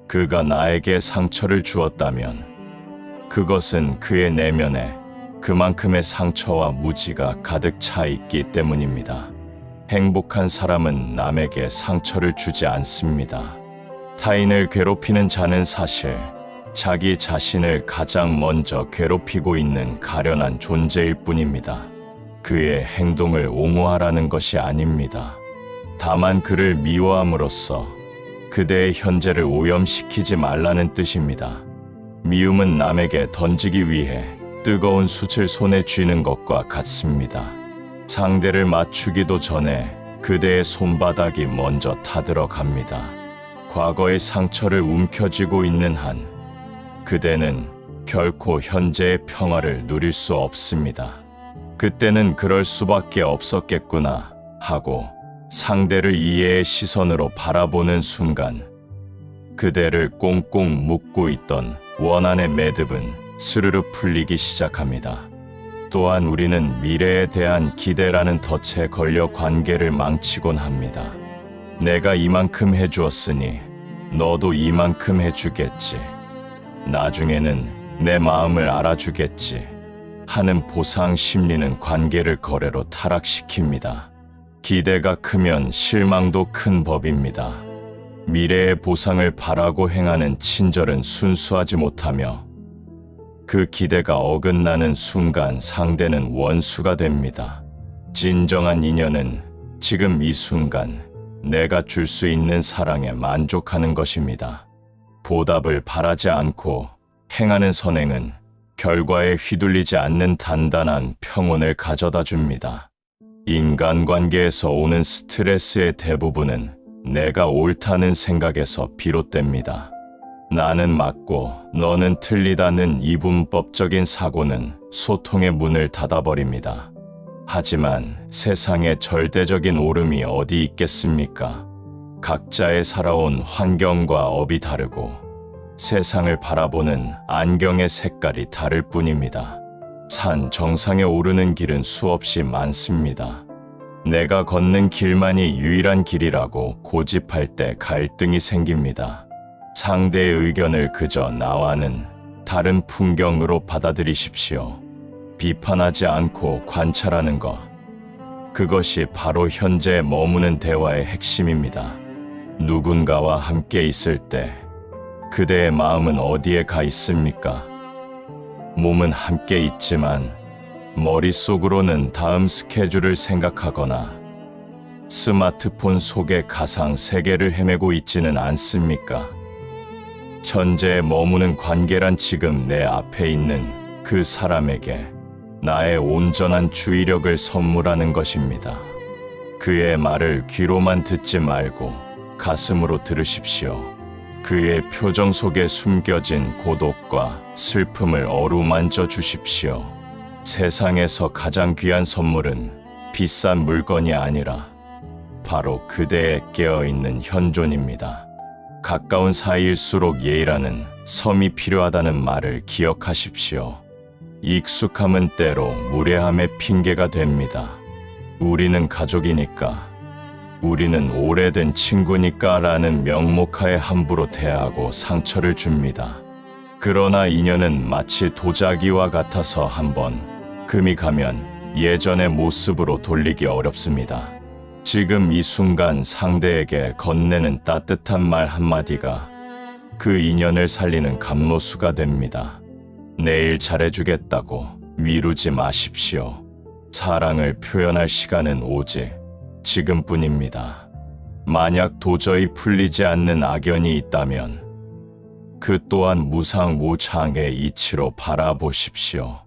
그가 나에게 상처를 주었다면 그것은 그의 내면에 그만큼의 상처와 무지가 가득 차 있기 때문입니다. 행복한 사람은 남에게 상처를 주지 않습니다. 타인을 괴롭히는 자는 사실 자기 자신을 가장 먼저 괴롭히고 있는 가련한 존재일 뿐입니다. 그의 행동을 옹호하라는 것이 아닙니다. 다만 그를 미워함으로써 그대의 현재를 오염시키지 말라는 뜻입니다. 미움은 남에게 던지기 위해 뜨거운 숯을 손에 쥐는 것과 같습니다. 상대를 맞추기도 전에 그대의 손바닥이 먼저 타들어갑니다. 과거의 상처를 움켜쥐고 있는 한 그대는 결코 현재의 평화를 누릴 수 없습니다. 그때는 그럴 수밖에 없었겠구나 하고 상대를 이해의 시선으로 바라보는 순간 그대를 꽁꽁 묶고 있던 원한의 매듭은 스르르 풀리기 시작합니다. 또한 우리는 미래에 대한 기대라는 덫에 걸려 관계를 망치곤 합니다. 내가 이만큼 해주었으니 너도 이만큼 해주겠지. 나중에는 내 마음을 알아주겠지. 하는 보상 심리는 관계를 거래로 타락시킵니다. 기대가 크면 실망도 큰 법입니다. 미래의 보상을 바라고 행하는 친절은 순수하지 못하며 그 기대가 어긋나는 순간 상대는 원수가 됩니다. 진정한 인연은 지금 이 순간 내가 줄 수 있는 사랑에 만족하는 것입니다. 보답을 바라지 않고 행하는 선행은 결과에 휘둘리지 않는 단단한 평온을 가져다 줍니다. 인간관계에서 오는 스트레스의 대부분은 내가 옳다는 생각에서 비롯됩니다. 나는 맞고 너는 틀리다는 이분법적인 사고는 소통의 문을 닫아버립니다. 하지만 세상에 절대적인 옳음이 어디 있겠습니까? 각자의 살아온 환경과 업이 다르고 세상을 바라보는 안경의 색깔이 다를 뿐입니다. 산 정상에 오르는 길은 수없이 많습니다. 내가 걷는 길만이 유일한 길이라고 고집할 때 갈등이 생깁니다. 상대의 의견을 그저 나와는 다른 풍경으로 받아들이십시오. 비판하지 않고 관찰하는 것. 그것이 바로 현재에 머무는 대화의 핵심입니다. 누군가와 함께 있을 때 그대의 마음은 어디에 가 있습니까? 몸은 함께 있지만 머릿속으로는 다음 스케줄을 생각하거나 스마트폰 속의 가상 세계를 헤매고 있지는 않습니까? 현재에 머무는 관계란 지금 내 앞에 있는 그 사람에게 나의 온전한 주의력을 선물하는 것입니다. 그의 말을 귀로만 듣지 말고 가슴으로 들으십시오. 그의 표정 속에 숨겨진 고독과 슬픔을 어루만져 주십시오. 세상에서 가장 귀한 선물은 비싼 물건이 아니라 바로 그대의 깨어있는 현존입니다. 가까운 사이일수록 예의라는 섬이 필요하다는 말을 기억하십시오. 익숙함은 때로 무례함의 핑계가 됩니다. 우리는 가족이니까, 우리는 오래된 친구니까 라는 명목하에 함부로 대하고 상처를 줍니다. 그러나 인연은 마치 도자기와 같아서 한번 금이 가면 예전의 모습으로 돌리기 어렵습니다. 지금 이 순간 상대에게 건네는 따뜻한 말 한마디가 그 인연을 살리는 감로수가 됩니다. 내일 잘해주겠다고 미루지 마십시오. 사랑을 표현할 시간은 오직 지금뿐입니다. 만약 도저히 풀리지 않는 악연이 있다면 그 또한 무상무창의 이치로 바라보십시오.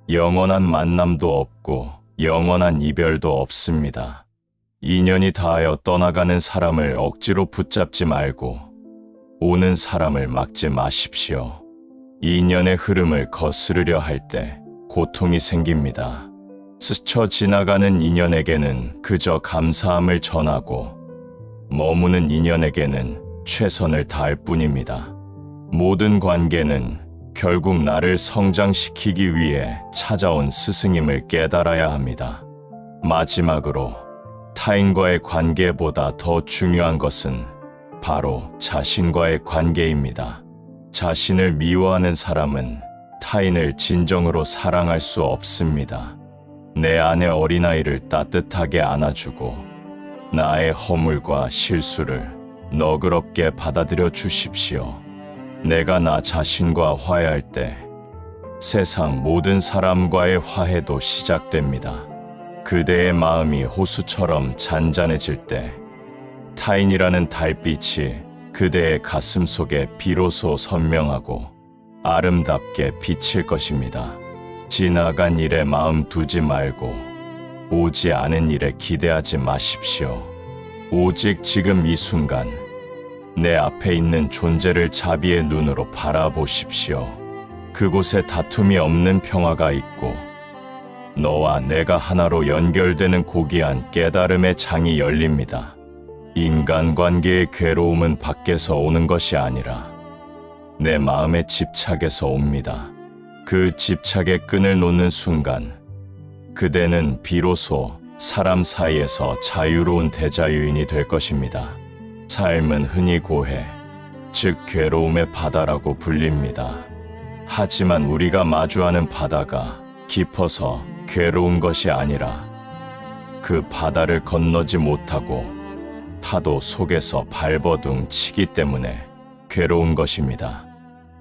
영원한 만남도 없고 영원한 이별도 없습니다. 인연이 닿아여 떠나가는 사람을 억지로 붙잡지 말고 오는 사람을 막지 마십시오. 인연의 흐름을 거스르려 할 때 고통이 생깁니다. 스쳐 지나가는 인연에게는 그저 감사함을 전하고 머무는 인연에게는 최선을 다할 뿐입니다. 모든 관계는 결국 나를 성장시키기 위해 찾아온 스승임을 깨달아야 합니다. 마지막으로 타인과의 관계보다 더 중요한 것은 바로 자신과의 관계입니다. 자신을 미워하는 사람은 타인을 진정으로 사랑할 수 없습니다. 내 안의 어린아이를 따뜻하게 안아주고 나의 허물과 실수를 너그럽게 받아들여 주십시오. 내가 나 자신과 화해할 때 세상 모든 사람과의 화해도 시작됩니다. 그대의 마음이 호수처럼 잔잔해질 때 타인이라는 달빛이 그대의 가슴 속에 비로소 선명하고 아름답게 비칠 것입니다. 지나간 일에 마음 두지 말고 오지 않은 일에 기대하지 마십시오. 오직 지금 이 순간 내 앞에 있는 존재를 자비의 눈으로 바라보십시오. 그곳에 다툼이 없는 평화가 있고 너와 내가 하나로 연결되는 고귀한 깨달음의 장이 열립니다. 인간관계의 괴로움은 밖에서 오는 것이 아니라 내 마음의 집착에서 옵니다. 그 집착의 끈을 놓는 순간 그대는 비로소 사람 사이에서 자유로운 대자유인이 될 것입니다. 삶은 흔히 고해, 즉 괴로움의 바다라고 불립니다. 하지만 우리가 마주하는 바다가 깊어서 괴로운 것이 아니라 그 바다를 건너지 못하고 파도 속에서 발버둥 치기 때문에 괴로운 것입니다.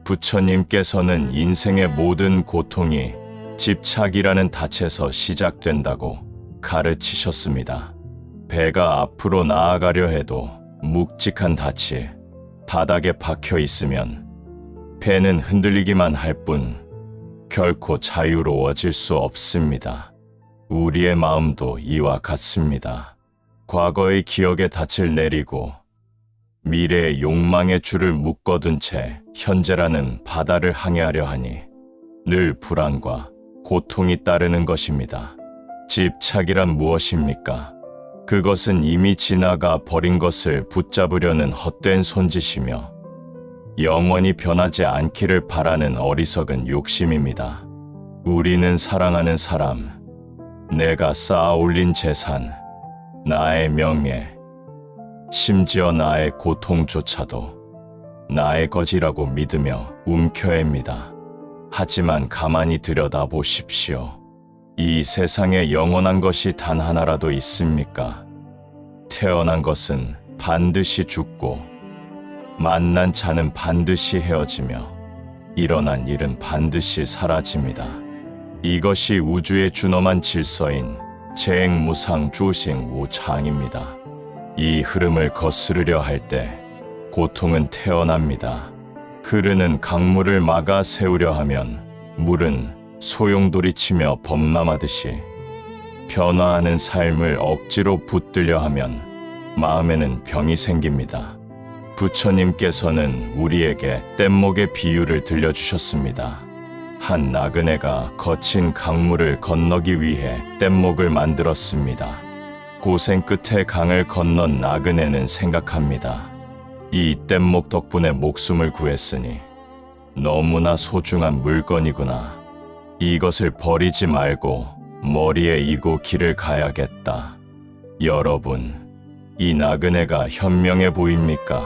부처님께서는 인생의 모든 고통이 집착이라는 닻에서 시작된다고 가르치셨습니다. 배가 앞으로 나아가려 해도 묵직한 닻이 바닥에 박혀 있으면 배는 흔들리기만 할 뿐 결코 자유로워질 수 없습니다. 우리의 마음도 이와 같습니다. 과거의 기억의 닻을 내리고 미래의 욕망의 줄을 묶어둔 채 현재라는 바다를 항해하려 하니 늘 불안과 고통이 따르는 것입니다. 집착이란 무엇입니까? 그것은 이미 지나가 버린 것을 붙잡으려는 헛된 손짓이며 영원히 변하지 않기를 바라는 어리석은 욕심입니다. 우리는 사랑하는 사람, 내가 쌓아 올린 재산, 나의 명예, 심지어 나의 고통조차도 나의 것이라고 믿으며 움켜엍니다. 하지만 가만히 들여다보십시오. 이 세상에 영원한 것이 단 하나라도 있습니까? 태어난 것은 반드시 죽고 만난 자는 반드시 헤어지며 일어난 일은 반드시 사라집니다. 이것이 우주의 준엄한 질서인 재행무상 주싱우창입니다. 이 흐름을 거스르려 할 때 고통은 태어납니다. 흐르는 강물을 막아 세우려 하면 물은 소용돌이치며 범람하듯이 변화하는 삶을 억지로 붙들려 하면 마음에는 병이 생깁니다. 부처님께서는 우리에게 뗏목의 비유를 들려주셨습니다. 한 나그네가 거친 강물을 건너기 위해 뗏목을 만들었습니다. 고생 끝에 강을 건넌 나그네는 생각합니다. 이 뗏목 덕분에 목숨을 구했으니 너무나 소중한 물건이구나. 이것을 버리지 말고 머리에 이고 길을 가야겠다. 여러분, 이 나그네가 현명해 보입니까?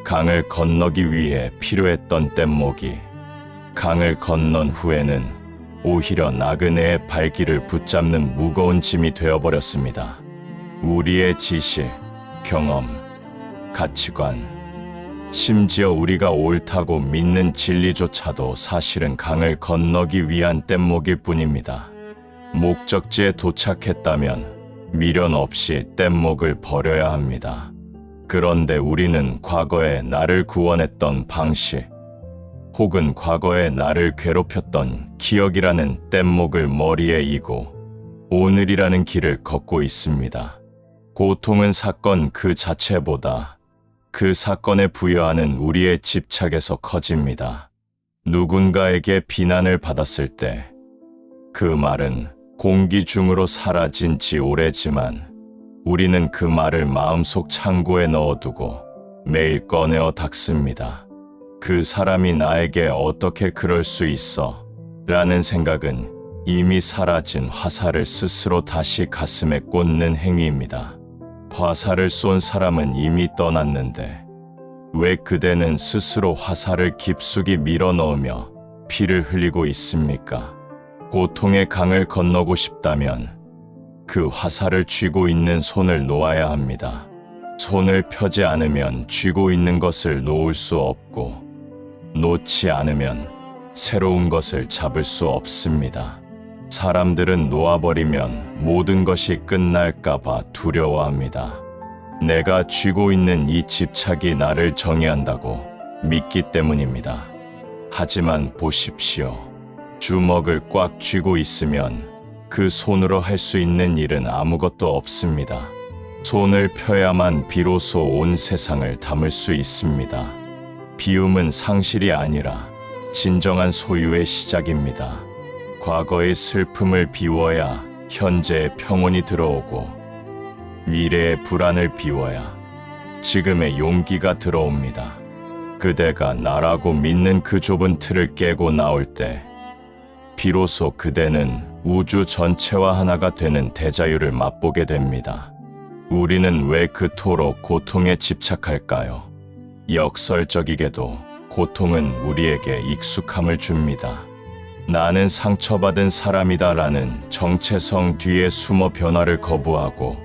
강을 건너기 위해 필요했던 뗏목이 강을 건넌 후에는 오히려 나그네의 발길을 붙잡는 무거운 짐이 되어버렸습니다. 우리의 지식, 경험, 가치관, 심지어 우리가 옳다고 믿는 진리조차도 사실은 강을 건너기 위한 뗏목일 뿐입니다. 목적지에 도착했다면 미련 없이 뗏목을 버려야 합니다. 그런데 우리는 과거에 나를 구원했던 방식, 혹은 과거에 나를 괴롭혔던 기억이라는 뗏목을 머리에 이고 오늘이라는 길을 걷고 있습니다. 고통은 사건 그 자체보다 그 사건에 부여하는 우리의 집착에서 커집니다. 누군가에게 비난을 받았을 때 그 말은 공기 중으로 사라진 지 오래지만 우리는 그 말을 마음속 창고에 넣어두고 매일 꺼내어 닦습니다. 그 사람이 나에게 어떻게 그럴 수 있어? 라는 생각은 이미 사라진 화살을 스스로 다시 가슴에 꽂는 행위입니다. 화살을 쏜 사람은 이미 떠났는데 왜 그대는 스스로 화살을 깊숙이 밀어넣으며 피를 흘리고 있습니까? 고통의 강을 건너고 싶다면 그 화살을 쥐고 있는 손을 놓아야 합니다. 손을 펴지 않으면 쥐고 있는 것을 놓을 수 없고 놓지 않으면 새로운 것을 잡을 수 없습니다. 사람들은 놓아버리면 모든 것이 끝날까봐 두려워합니다. 내가 쥐고 있는 이 집착이 나를 정의한다고 믿기 때문입니다. 하지만 보십시오. 주먹을 꽉 쥐고 있으면 그 손으로 할 수 있는 일은 아무것도 없습니다. 손을 펴야만 비로소 온 세상을 담을 수 있습니다. 비움은 상실이 아니라 진정한 소유의 시작입니다. 과거의 슬픔을 비워야 현재의 평온이 들어오고 미래의 불안을 비워야 지금의 용기가 들어옵니다. 그대가 나라고 믿는 그 좁은 틀을 깨고 나올 때 비로소 그대는 우주 전체와 하나가 되는 대자유를 맛보게 됩니다. 우리는 왜 그토록 고통에 집착할까요? 역설적이게도 고통은 우리에게 익숙함을 줍니다. 나는 상처받은 사람이다라는 정체성 뒤에 숨어 변화를 거부하고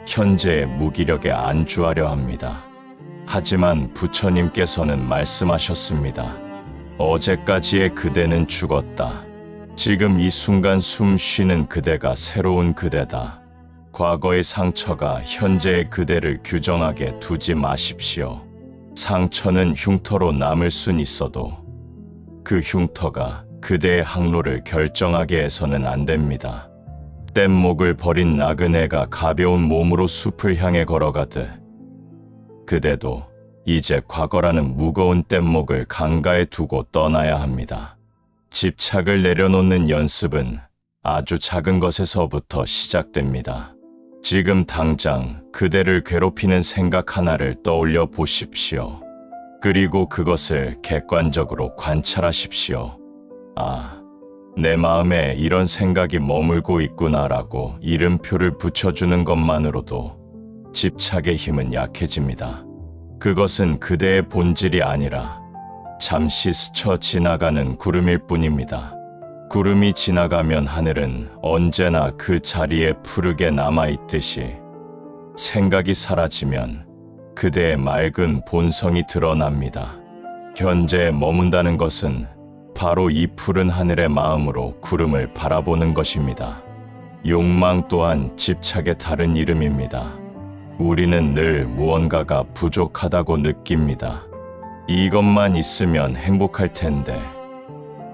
현재의 무기력에 안주하려 합니다. 하지만 부처님께서는 말씀하셨습니다. 어제까지의 그대는 죽었다. 지금 이 순간 숨 쉬는 그대가 새로운 그대다. 과거의 상처가 현재의 그대를 규정하게 두지 마십시오. 상처는 흉터로 남을 순 있어도 그 흉터가 그대의 항로를 결정하게 해서는 안 됩니다. 뗏목을 버린 나그네가 가벼운 몸으로 숲을 향해 걸어가듯 그대도 이제 과거라는 무거운 뗏목을 강가에 두고 떠나야 합니다. 집착을 내려놓는 연습은 아주 작은 것에서부터 시작됩니다. 지금 당장 그대를 괴롭히는 생각 하나를 떠올려 보십시오. 그리고 그것을 객관적으로 관찰하십시오. 아, 내 마음에 이런 생각이 머물고 있구나라고 이름표를 붙여주는 것만으로도 집착의 힘은 약해집니다. 그것은 그대의 본질이 아니라 잠시 스쳐 지나가는 구름일 뿐입니다. 구름이 지나가면 하늘은 언제나 그 자리에 푸르게 남아있듯이 생각이 사라지면 그대의 맑은 본성이 드러납니다. 현재에 머문다는 것은 바로 이 푸른 하늘의 마음으로 구름을 바라보는 것입니다. 욕망 또한 집착의 다른 이름입니다. 우리는 늘 무언가가 부족하다고 느낍니다. 이것만 있으면 행복할 텐데,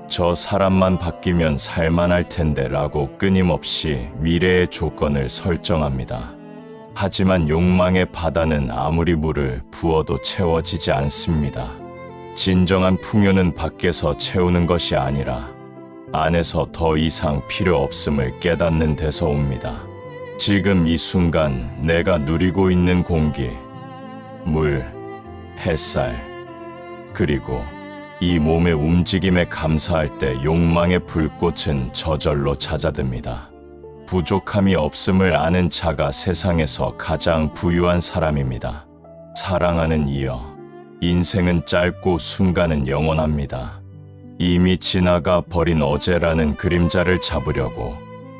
저 사람만 바뀌면 살만할 텐데 라고 끊임없이 미래의 조건을 설정합니다. 하지만 욕망의 바다는 아무리 물을 부어도 채워지지 않습니다. 진정한 풍요는 밖에서 채우는 것이 아니라 안에서 더 이상 필요 없음을 깨닫는 데서 옵니다. 지금 이 순간 내가 누리고 있는 공기, 물, 햇살, 그리고 이 몸의 움직임에 감사할 때 욕망의 불꽃은 저절로 잦아듭니다. 부족함이 없음을 아는 자가 세상에서 가장 부유한 사람입니다. 사랑하는 이여, 인생은 짧고 순간은 영원합니다. 이미 지나가 버린 어제라는 그림자를 잡으려고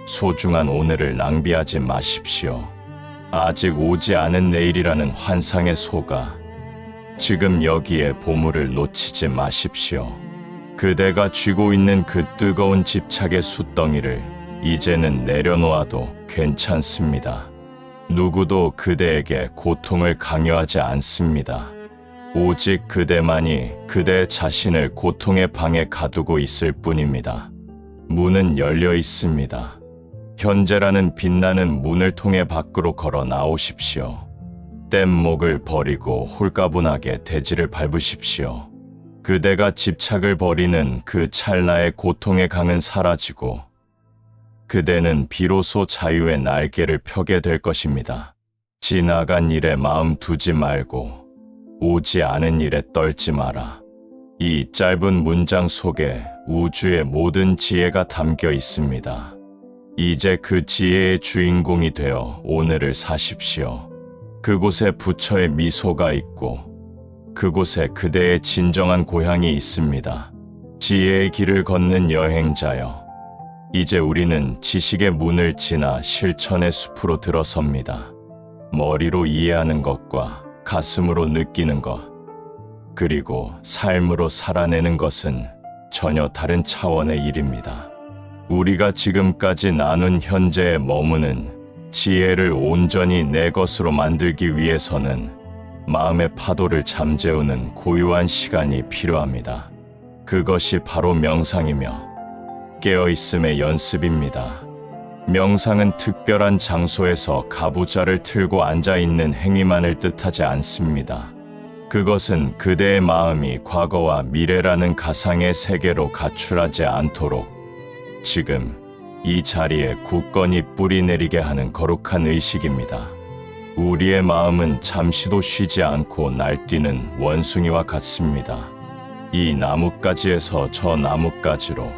소중한 오늘을 낭비하지 마십시오. 아직 오지 않은 내일이라는 환상에 속아 지금 여기에 보물을 놓치지 마십시오. 그대가 쥐고 있는 그 뜨거운 집착의 숯덩이를 이제는 내려놓아도 괜찮습니다. 누구도 그대에게 고통을 강요하지 않습니다. 오직 그대만이 그대 자신을 고통의 방에 가두고 있을 뿐입니다. 문은 열려 있습니다. 현재라는 빛나는 문을 통해 밖으로 걸어 나오십시오. 뗏목을 버리고 홀가분하게 대지를 밟으십시오. 그대가 집착을 버리는 그 찰나의 고통의 강은 사라지고 그대는 비로소 자유의 날개를 펴게 될 것입니다. 지나간 일에 마음 두지 말고 오지 않은 일에 떨지 마라. 이 짧은 문장 속에 우주의 모든 지혜가 담겨 있습니다. 이제 그 지혜의 주인공이 되어 오늘을 사십시오. 그곳에 부처의 미소가 있고 그곳에 그대의 진정한 고향이 있습니다. 지혜의 길을 걷는 여행자여, 이제 우리는 지식의 문을 지나 실천의 숲으로 들어섭니다. 머리로 이해하는 것과 가슴으로 느끼는 것, 그리고 삶으로 살아내는 것은 전혀 다른 차원의 일입니다. 우리가 지금까지 나눈 현재에 머무는 지혜를 온전히 내 것으로 만들기 위해서는 마음의 파도를 잠재우는 고유한 시간이 필요합니다. 그것이 바로 명상이며 깨어있음의 연습입니다. 명상은 특별한 장소에서 가부좌를 틀고 앉아있는 행위만을 뜻하지 않습니다. 그것은 그대의 마음이 과거와 미래라는 가상의 세계로 가출하지 않도록 지금 이 자리에 굳건히 뿌리 내리게 하는 거룩한 의식입니다. 우리의 마음은 잠시도 쉬지 않고 날뛰는 원숭이와 같습니다. 이 나뭇가지에서 저 나뭇가지로,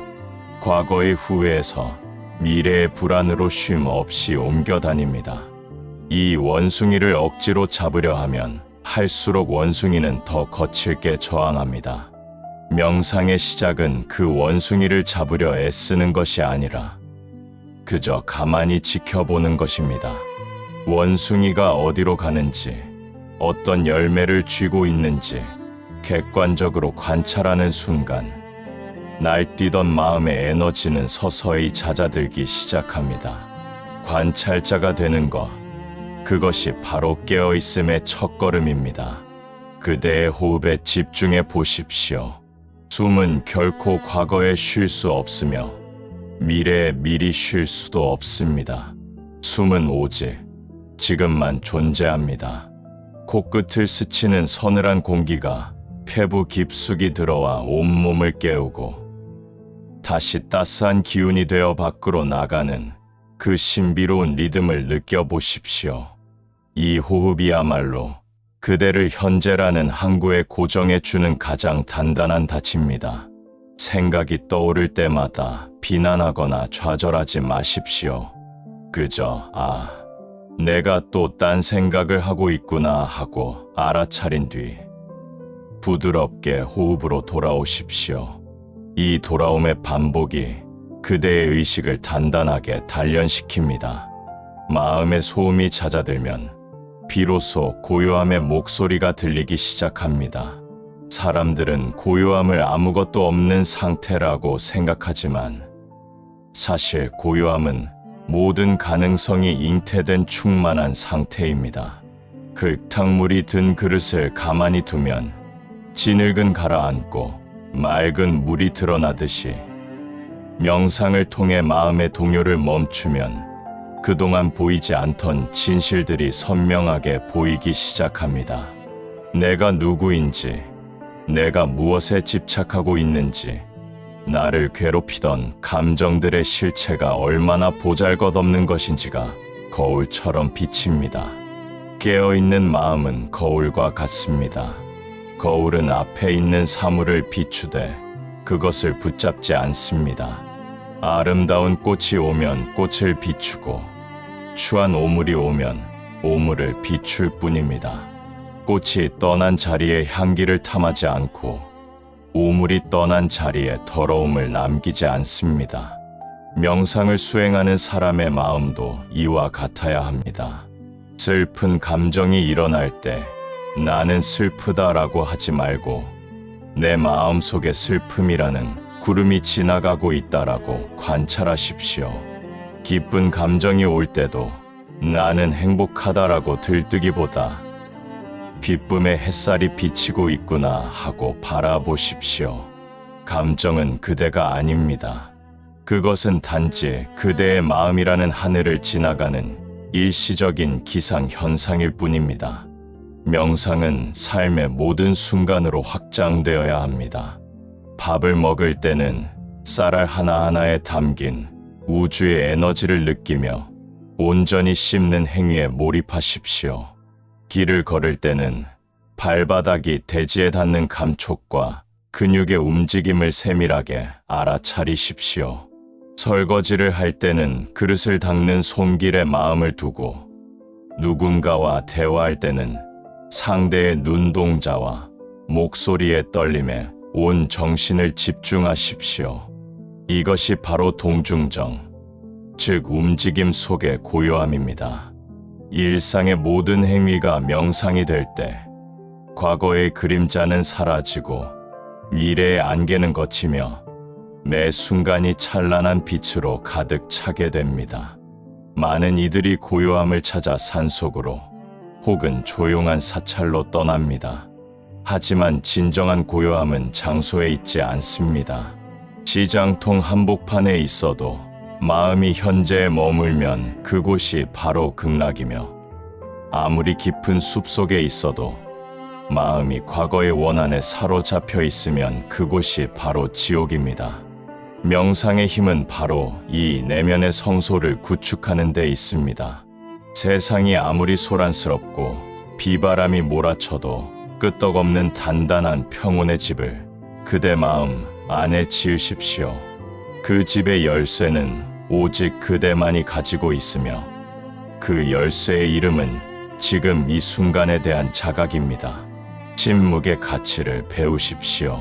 과거의 후회에서 미래의 불안으로 쉼 없이 옮겨 다닙니다. 이 원숭이를 억지로 잡으려 하면 할수록 원숭이는 더 거칠게 저항합니다. 명상의 시작은 그 원숭이를 잡으려 애쓰는 것이 아니라 그저 가만히 지켜보는 것입니다. 원숭이가 어디로 가는지, 어떤 열매를 쥐고 있는지 객관적으로 관찰하는 순간 날뛰던 마음의 에너지는 서서히 잦아들기 시작합니다. 관찰자가 되는 것, 그것이 바로 깨어있음의 첫걸음입니다. 그대의 호흡에 집중해 보십시오. 숨은 결코 과거에 쉴 수 없으며 미래에 미리 쉴 수도 없습니다. 숨은 오직 지금만 존재합니다. 코끝을 스치는 서늘한 공기가 폐부 깊숙이 들어와 온몸을 깨우고 다시 따스한 기운이 되어 밖으로 나가는 그 신비로운 리듬을 느껴보십시오. 이 호흡이야말로 그대를 현재라는 항구에 고정해 주는 가장 단단한 닻입니다. 생각이 떠오를 때마다 비난하거나 좌절하지 마십시오. 그저 내가 또 딴 생각을 하고 있구나 하고 알아차린 뒤 부드럽게 호흡으로 돌아오십시오. 이 돌아옴의 반복이 그대의 의식을 단단하게 단련시킵니다. 마음의 소음이 잦아들면 비로소 고요함의 목소리가 들리기 시작합니다. 사람들은 고요함을 아무것도 없는 상태라고 생각하지만 사실 고요함은 모든 가능성이 잉태된 충만한 상태입니다. 흙탕물이 든 그릇을 가만히 두면 진흙은 가라앉고 맑은 물이 드러나듯이 명상을 통해 마음의 동요를 멈추면 그동안 보이지 않던 진실들이 선명하게 보이기 시작합니다. 내가 누구인지, 내가 무엇에 집착하고 있는지, 나를 괴롭히던 감정들의 실체가 얼마나 보잘것없는 것인지가 거울처럼 비칩니다. 깨어있는 마음은 거울과 같습니다. 거울은 앞에 있는 사물을 비추되 그것을 붙잡지 않습니다. 아름다운 꽃이 오면 꽃을 비추고 추한 오물이 오면 오물을 비출 뿐입니다. 꽃이 떠난 자리에 향기를 탐하지 않고 오물이 떠난 자리에 더러움을 남기지 않습니다. 명상을 수행하는 사람의 마음도 이와 같아야 합니다. 슬픈 감정이 일어날 때 나는 슬프다라고 하지 말고 내 마음 속에 슬픔이라는 구름이 지나가고 있다라고 관찰하십시오. 기쁜 감정이 올 때도 나는 행복하다라고 들뜨기보다 기쁨의 햇살이 비치고 있구나 하고 바라보십시오. 감정은 그대가 아닙니다. 그것은 단지 그대의 마음이라는 하늘을 지나가는 일시적인 기상현상일 뿐입니다. 명상은 삶의 모든 순간으로 확장되어야 합니다. 밥을 먹을 때는 쌀알 하나하나에 담긴 우주의 에너지를 느끼며 온전히 씹는 행위에 몰입하십시오. 길을 걸을 때는 발바닥이 대지에 닿는 감촉과 근육의 움직임을 세밀하게 알아차리십시오. 설거지를 할 때는 그릇을 닦는 손길에 마음을 두고 누군가와 대화할 때는 상대의 눈동자와 목소리의 떨림에 온 정신을 집중하십시오. 이것이 바로 동중정, 즉 움직임 속의 고요함입니다. 일상의 모든 행위가 명상이 될 때 과거의 그림자는 사라지고 미래의 안개는 걷히며 매 순간이 찬란한 빛으로 가득 차게 됩니다. 많은 이들이 고요함을 찾아 산속으로 혹은 조용한 사찰로 떠납니다. 하지만 진정한 고요함은 장소에 있지 않습니다. 지장통 한복판에 있어도 마음이 현재에 머물면 그곳이 바로 극락이며 아무리 깊은 숲속에 있어도 마음이 과거의 원한에 사로잡혀 있으면 그곳이 바로 지옥입니다. 명상의 힘은 바로 이 내면의 성소를 구축하는 데 있습니다. 세상이 아무리 소란스럽고 비바람이 몰아쳐도 끄떡없는 단단한 평온의 집을 그대 마음 안에 지으십시오. 그 집의 열쇠는 오직 그대만이 가지고 있으며 그 열쇠의 이름은 지금 이 순간에 대한 자각입니다. 침묵의 가치를 배우십시오.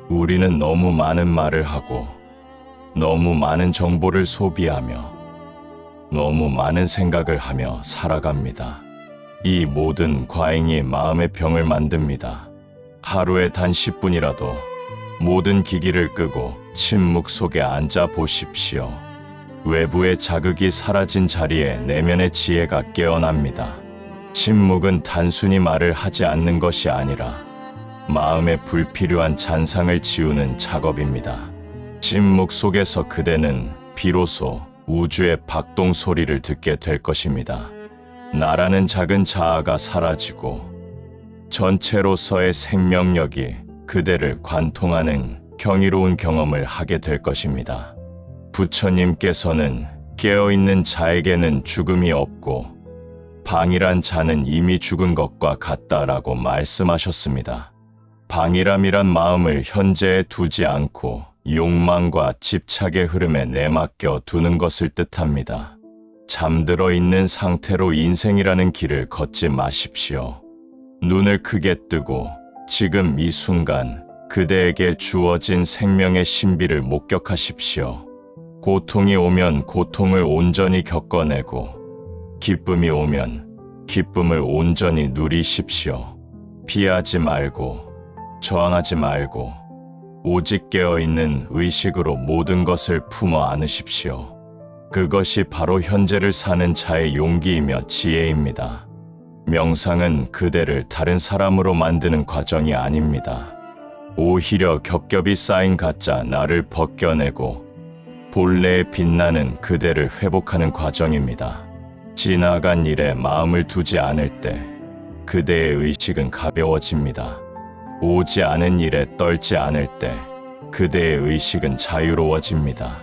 우리는 너무 많은 말을 하고 너무 많은 정보를 소비하며 너무 많은 생각을 하며 살아갑니다. 이 모든 과잉이 마음의 병을 만듭니다. 하루에 단 10분이라도 모든 기기를 끄고 침묵 속에 앉아 보십시오. 외부의 자극이 사라진 자리에 내면의 지혜가 깨어납니다. 침묵은 단순히 말을 하지 않는 것이 아니라 마음의 불필요한 잔상을 지우는 작업입니다. 침묵 속에서 그대는 비로소 우주의 박동 소리를 듣게 될 것입니다. 나라는 작은 자아가 사라지고 전체로서의 생명력이 그대를 관통하는 경이로운 경험을 하게 될 것입니다. 부처님께서는 깨어있는 자에게는 죽음이 없고 방이란 자는 이미 죽은 것과 같다라고 말씀하셨습니다. 방이람이란 마음을 현재에 두지 않고 욕망과 집착의 흐름에 내맡겨 두는 것을 뜻합니다. 잠들어 있는 상태로 인생이라는 길을 걷지 마십시오. 눈을 크게 뜨고 지금 이 순간 그대에게 주어진 생명의 신비를 목격하십시오. 고통이 오면 고통을 온전히 겪어내고 기쁨이 오면 기쁨을 온전히 누리십시오. 피하지 말고 저항하지 말고 오직 깨어있는 의식으로 모든 것을 품어 안으십시오. 그것이 바로 현재를 사는 자의 용기이며 지혜입니다. 명상은 그대를 다른 사람으로 만드는 과정이 아닙니다. 오히려 겹겹이 쌓인 가짜 나를 벗겨내고 본래의 빛나는 그대를 회복하는 과정입니다. 지나간 일에 마음을 두지 않을 때 그대의 의식은 가벼워집니다. 오지 않은 일에 떨지 않을 때 그대의 의식은 자유로워집니다.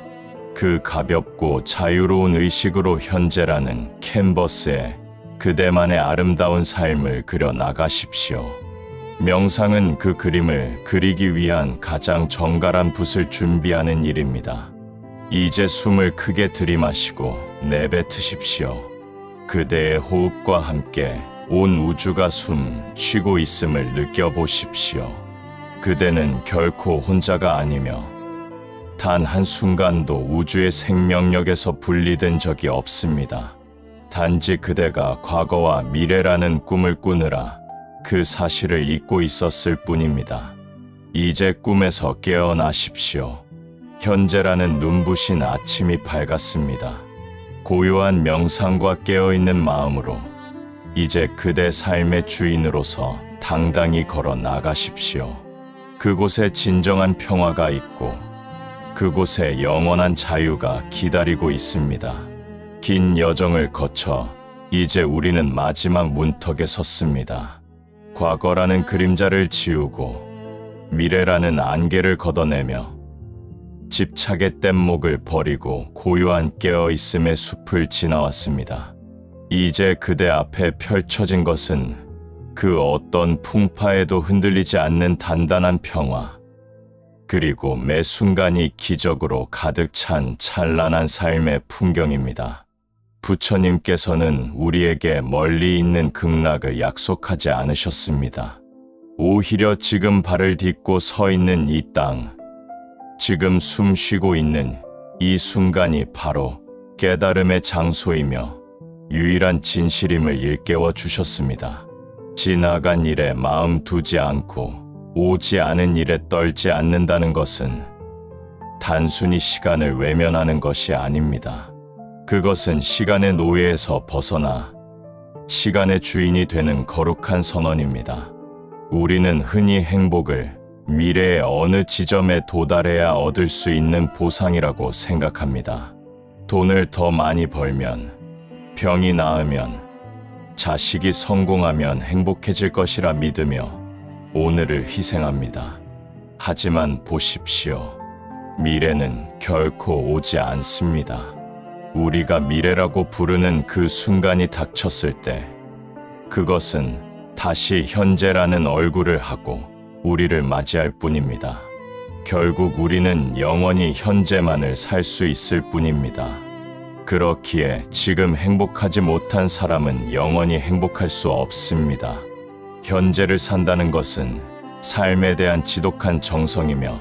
그 가볍고 자유로운 의식으로 현재라는 캔버스에 그대만의 아름다운 삶을 그려 나가십시오. 명상은 그 그림을 그리기 위한 가장 정갈한 붓을 준비하는 일입니다. 이제 숨을 크게 들이마시고 내뱉으십시오. 그대의 호흡과 함께 온 우주가 숨 쉬고 있음을 느껴보십시오. 그대는 결코 혼자가 아니며 단 한순간도 우주의 생명력에서 분리된 적이 없습니다. 단지 그대가 과거와 미래라는 꿈을 꾸느라 그 사실을 잊고 있었을 뿐입니다. 이제 꿈에서 깨어나십시오. 현재라는 눈부신 아침이 밝았습니다. 고요한 명상과 깨어있는 마음으로 이제 그대 삶의 주인으로서 당당히 걸어 나가십시오. 그곳에 진정한 평화가 있고 그곳에 영원한 자유가 기다리고 있습니다. 긴 여정을 거쳐 이제 우리는 마지막 문턱에 섰습니다. 과거라는 그림자를 지우고 미래라는 안개를 걷어내며 집착의 뗏목을 버리고 고요한 깨어있음의 숲을 지나왔습니다. 이제 그대 앞에 펼쳐진 것은 그 어떤 풍파에도 흔들리지 않는 단단한 평화, 그리고 매 순간이 기적으로 가득 찬 찬란한 삶의 풍경입니다. 부처님께서는 우리에게 멀리 있는 극락을 약속하지 않으셨습니다. 오히려 지금 발을 딛고 서 있는 이 땅, 지금 숨 쉬고 있는 이 순간이 바로 깨달음의 장소이며 유일한 진실임을 일깨워 주셨습니다. 지나간 일에 마음 두지 않고 오지 않은 일에 떨지 않는다는 것은 단순히 시간을 외면하는 것이 아닙니다. 그것은 시간의 노예에서 벗어나 시간의 주인이 되는 거룩한 선언입니다. 우리는 흔히 행복을 미래의 어느 지점에 도달해야 얻을 수 있는 보상이라고 생각합니다. 돈을 더 많이 벌면, 병이 나으면, 자식이 성공하면 행복해질 것이라 믿으며 오늘을 희생합니다. 하지만 보십시오. 미래는 결코 오지 않습니다. 우리가 미래라고 부르는 그 순간이 닥쳤을 때 그것은 다시 현재라는 얼굴을 하고 우리를 맞이할 뿐입니다. 결국 우리는 영원히 현재만을 살 수 있을 뿐입니다. 그렇기에 지금 행복하지 못한 사람은 영원히 행복할 수 없습니다. 현재를 산다는 것은 삶에 대한 지독한 정성이며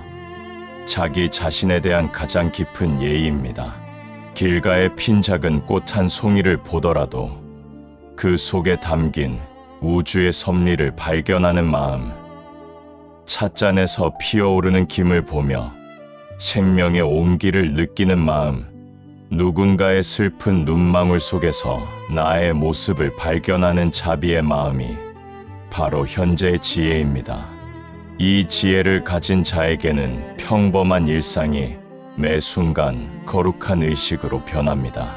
자기 자신에 대한 가장 깊은 예의입니다. 길가에 핀 작은 꽃 한 송이를 보더라도 그 속에 담긴 우주의 섭리를 발견하는 마음, 찻잔에서 피어오르는 김을 보며 생명의 온기를 느끼는 마음, 누군가의 슬픈 눈망울 속에서 나의 모습을 발견하는 자비의 마음이 바로 현재의 지혜입니다. 이 지혜를 가진 자에게는 평범한 일상이 매 순간 거룩한 의식으로 변합니다.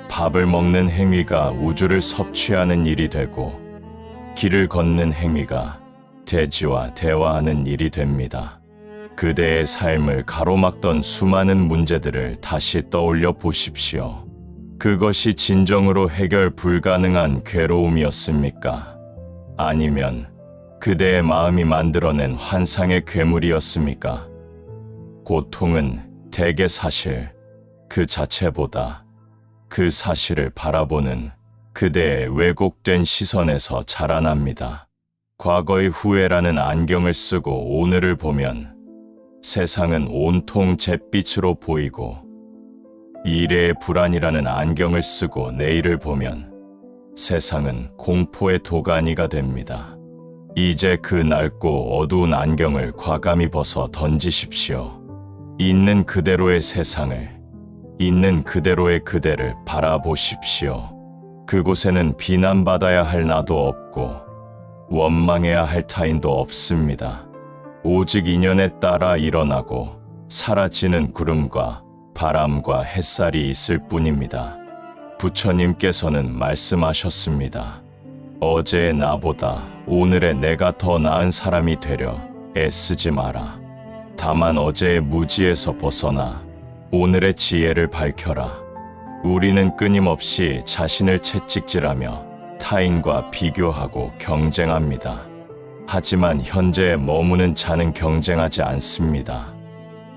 밥을 먹는 행위가 우주를 섭취하는 일이 되고 길을 걷는 행위가 대지와 대화하는 일이 됩니다. 그대의 삶을 가로막던 수많은 문제들을 다시 떠올려 보십시오. 그것이 진정으로 해결 불가능한 괴로움이었습니까? 아니면 그대의 마음이 만들어낸 환상의 괴물이었습니까? 고통은 대개 사실 그 자체보다 그 사실을 바라보는 그대의 왜곡된 시선에서 자라납니다. 과거의 후회라는 안경을 쓰고 오늘을 보면 세상은 온통 잿빛으로 보이고 미래의 불안이라는 안경을 쓰고 내일을 보면 세상은 공포의 도가니가 됩니다. 이제 그 낡고 어두운 안경을 과감히 벗어 던지십시오. 있는 그대로의 세상을, 있는 그대로의 그대를 바라보십시오. 그곳에는 비난받아야 할 나도 없고 원망해야 할 타인도 없습니다. 오직 인연에 따라 일어나고 사라지는 구름과 바람과 햇살이 있을 뿐입니다. 부처님께서는 말씀하셨습니다. 어제의 나보다 오늘의 내가 더 나은 사람이 되려 애쓰지 마라. 다만 어제의 무지에서 벗어나 오늘의 지혜를 밝혀라. 우리는 끊임없이 자신을 채찍질하며 타인과 비교하고 경쟁합니다. 하지만 현재에 머무는 자는 경쟁하지 않습니다.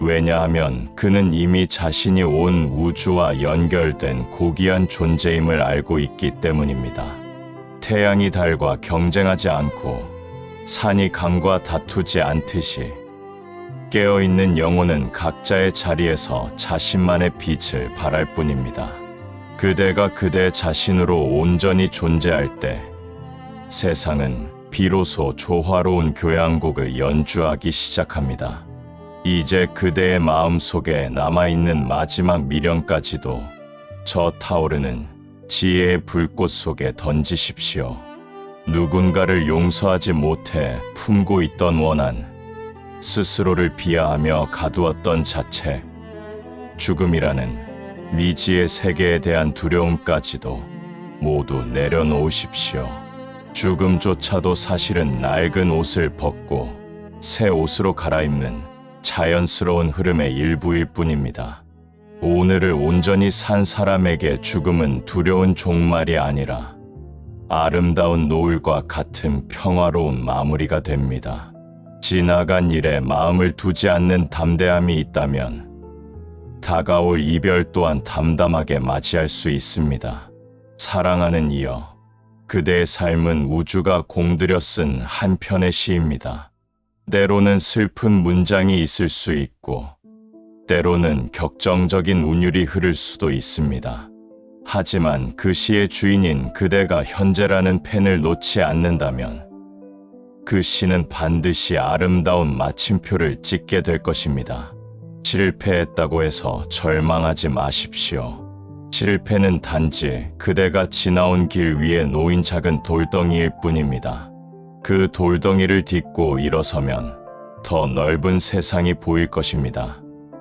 왜냐하면 그는 이미 자신이 온 우주와 연결된 고귀한 존재임을 알고 있기 때문입니다. 태양이 달과 경쟁하지 않고 산이 강과 다투지 않듯이 깨어있는 영혼은 각자의 자리에서 자신만의 빛을 발할 뿐입니다. 그대가 그대 자신으로 온전히 존재할 때 세상은 비로소 조화로운 교향곡을 연주하기 시작합니다. 이제 그대의 마음속에 남아있는 마지막 미련까지도 저 타오르는 지혜의 불꽃 속에 던지십시오. 누군가를 용서하지 못해 품고 있던 원한, 스스로를 비하하며 가두었던 자책, 죽음이라는 미지의 세계에 대한 두려움까지도 모두 내려놓으십시오. 죽음조차도 사실은 낡은 옷을 벗고 새 옷으로 갈아입는 자연스러운 흐름의 일부일 뿐입니다. 오늘을 온전히 산 사람에게 죽음은 두려운 종말이 아니라 아름다운 노을과 같은 평화로운 마무리가 됩니다. 지나간 일에 마음을 두지 않는 담대함이 있다면 다가올 이별 또한 담담하게 맞이할 수 있습니다. 사랑하는 이여, 그대의 삶은 우주가 공들여 쓴 한 편의 시입니다. 때로는 슬픈 문장이 있을 수 있고 때로는 격정적인 운율이 흐를 수도 있습니다. 하지만 그 시의 주인인 그대가 현재라는 펜을 놓지 않는다면 그 시는 반드시 아름다운 마침표를 찍게 될 것입니다. 실패했다고 해서 절망하지 마십시오. 실패는 단지 그대가 지나온 길 위에 놓인 작은 돌덩이일 뿐입니다. 그 돌덩이를 딛고 일어서면 더 넓은 세상이 보일 것입니다.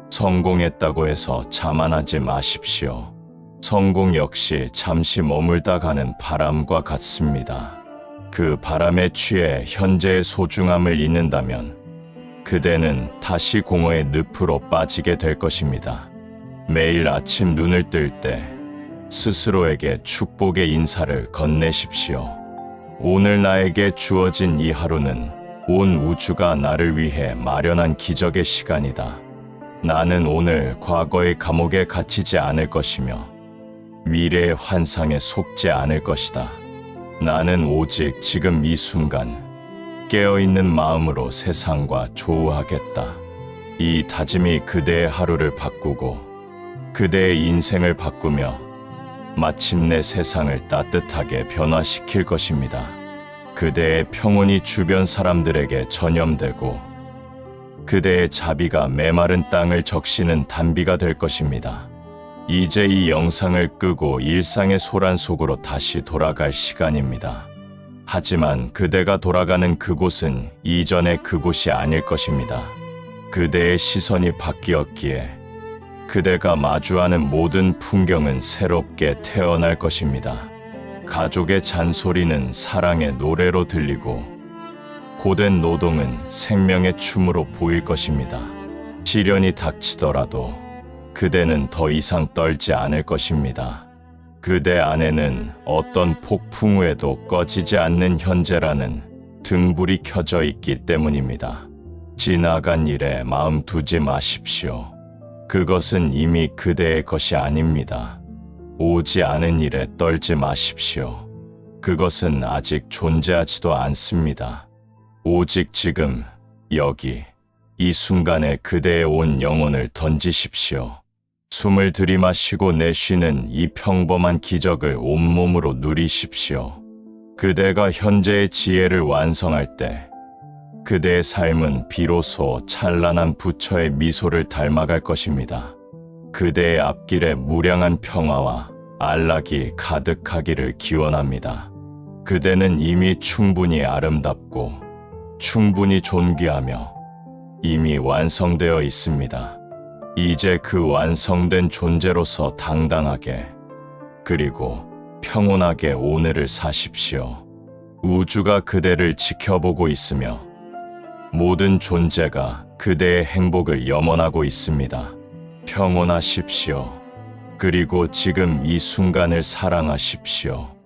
성공했다고 해서 자만하지 마십시오. 성공 역시 잠시 머물다 가는 바람과 같습니다. 그 바람에 취해 현재의 소중함을 잊는다면 그대는 다시 공허의 늪으로 빠지게 될 것입니다. 매일 아침 눈을 뜰 때 스스로에게 축복의 인사를 건네십시오. 오늘 나에게 주어진 이 하루는 온 우주가 나를 위해 마련한 기적의 시간이다. 나는 오늘 과거의 감옥에 갇히지 않을 것이며 미래의 환상에 속지 않을 것이다. 나는 오직 지금 이 순간 깨어있는 마음으로 세상과 조우하겠다. 이 다짐이 그대의 하루를 바꾸고 그대의 인생을 바꾸며 마침내 세상을 따뜻하게 변화시킬 것입니다. 그대의 평온이 주변 사람들에게 전염되고 그대의 자비가 메마른 땅을 적시는 단비가 될 것입니다. 이제 이 영상을 끄고 일상의 소란 속으로 다시 돌아갈 시간입니다. 하지만 그대가 돌아가는 그곳은 이전의 그곳이 아닐 것입니다. 그대의 시선이 바뀌었기에 그대가 마주하는 모든 풍경은 새롭게 태어날 것입니다. 가족의 잔소리는 사랑의 노래로 들리고 고된 노동은 생명의 춤으로 보일 것입니다. 시련이 닥치더라도 그대는 더 이상 떨지 않을 것입니다. 그대 안에는 어떤 폭풍 후에도 꺼지지 않는 현재라는 등불이 켜져 있기 때문입니다. 지나간 일에 마음 두지 마십시오. 그것은 이미 그대의 것이 아닙니다. 오지 않은 일에 떨지 마십시오. 그것은 아직 존재하지도 않습니다. 오직 지금, 여기, 이 순간에 그대의 온 영혼을 던지십시오. 숨을 들이마시고 내쉬는 이 평범한 기적을 온몸으로 누리십시오. 그대가 현재의 지혜를 완성할 때 그대의 삶은 비로소 찬란한 부처의 미소를 닮아갈 것입니다. 그대의 앞길에 무량한 평화와 안락이 가득하기를 기원합니다. 그대는 이미 충분히 아름답고 충분히 존귀하며 이미 완성되어 있습니다. 이제 그 완성된 존재로서 당당하게 그리고 평온하게 오늘을 사십시오. 우주가 그대를 지켜보고 있으며 모든 존재가 그대의 행복을 염원하고 있습니다. 평온하십시오. 그리고 지금 이 순간을 사랑하십시오.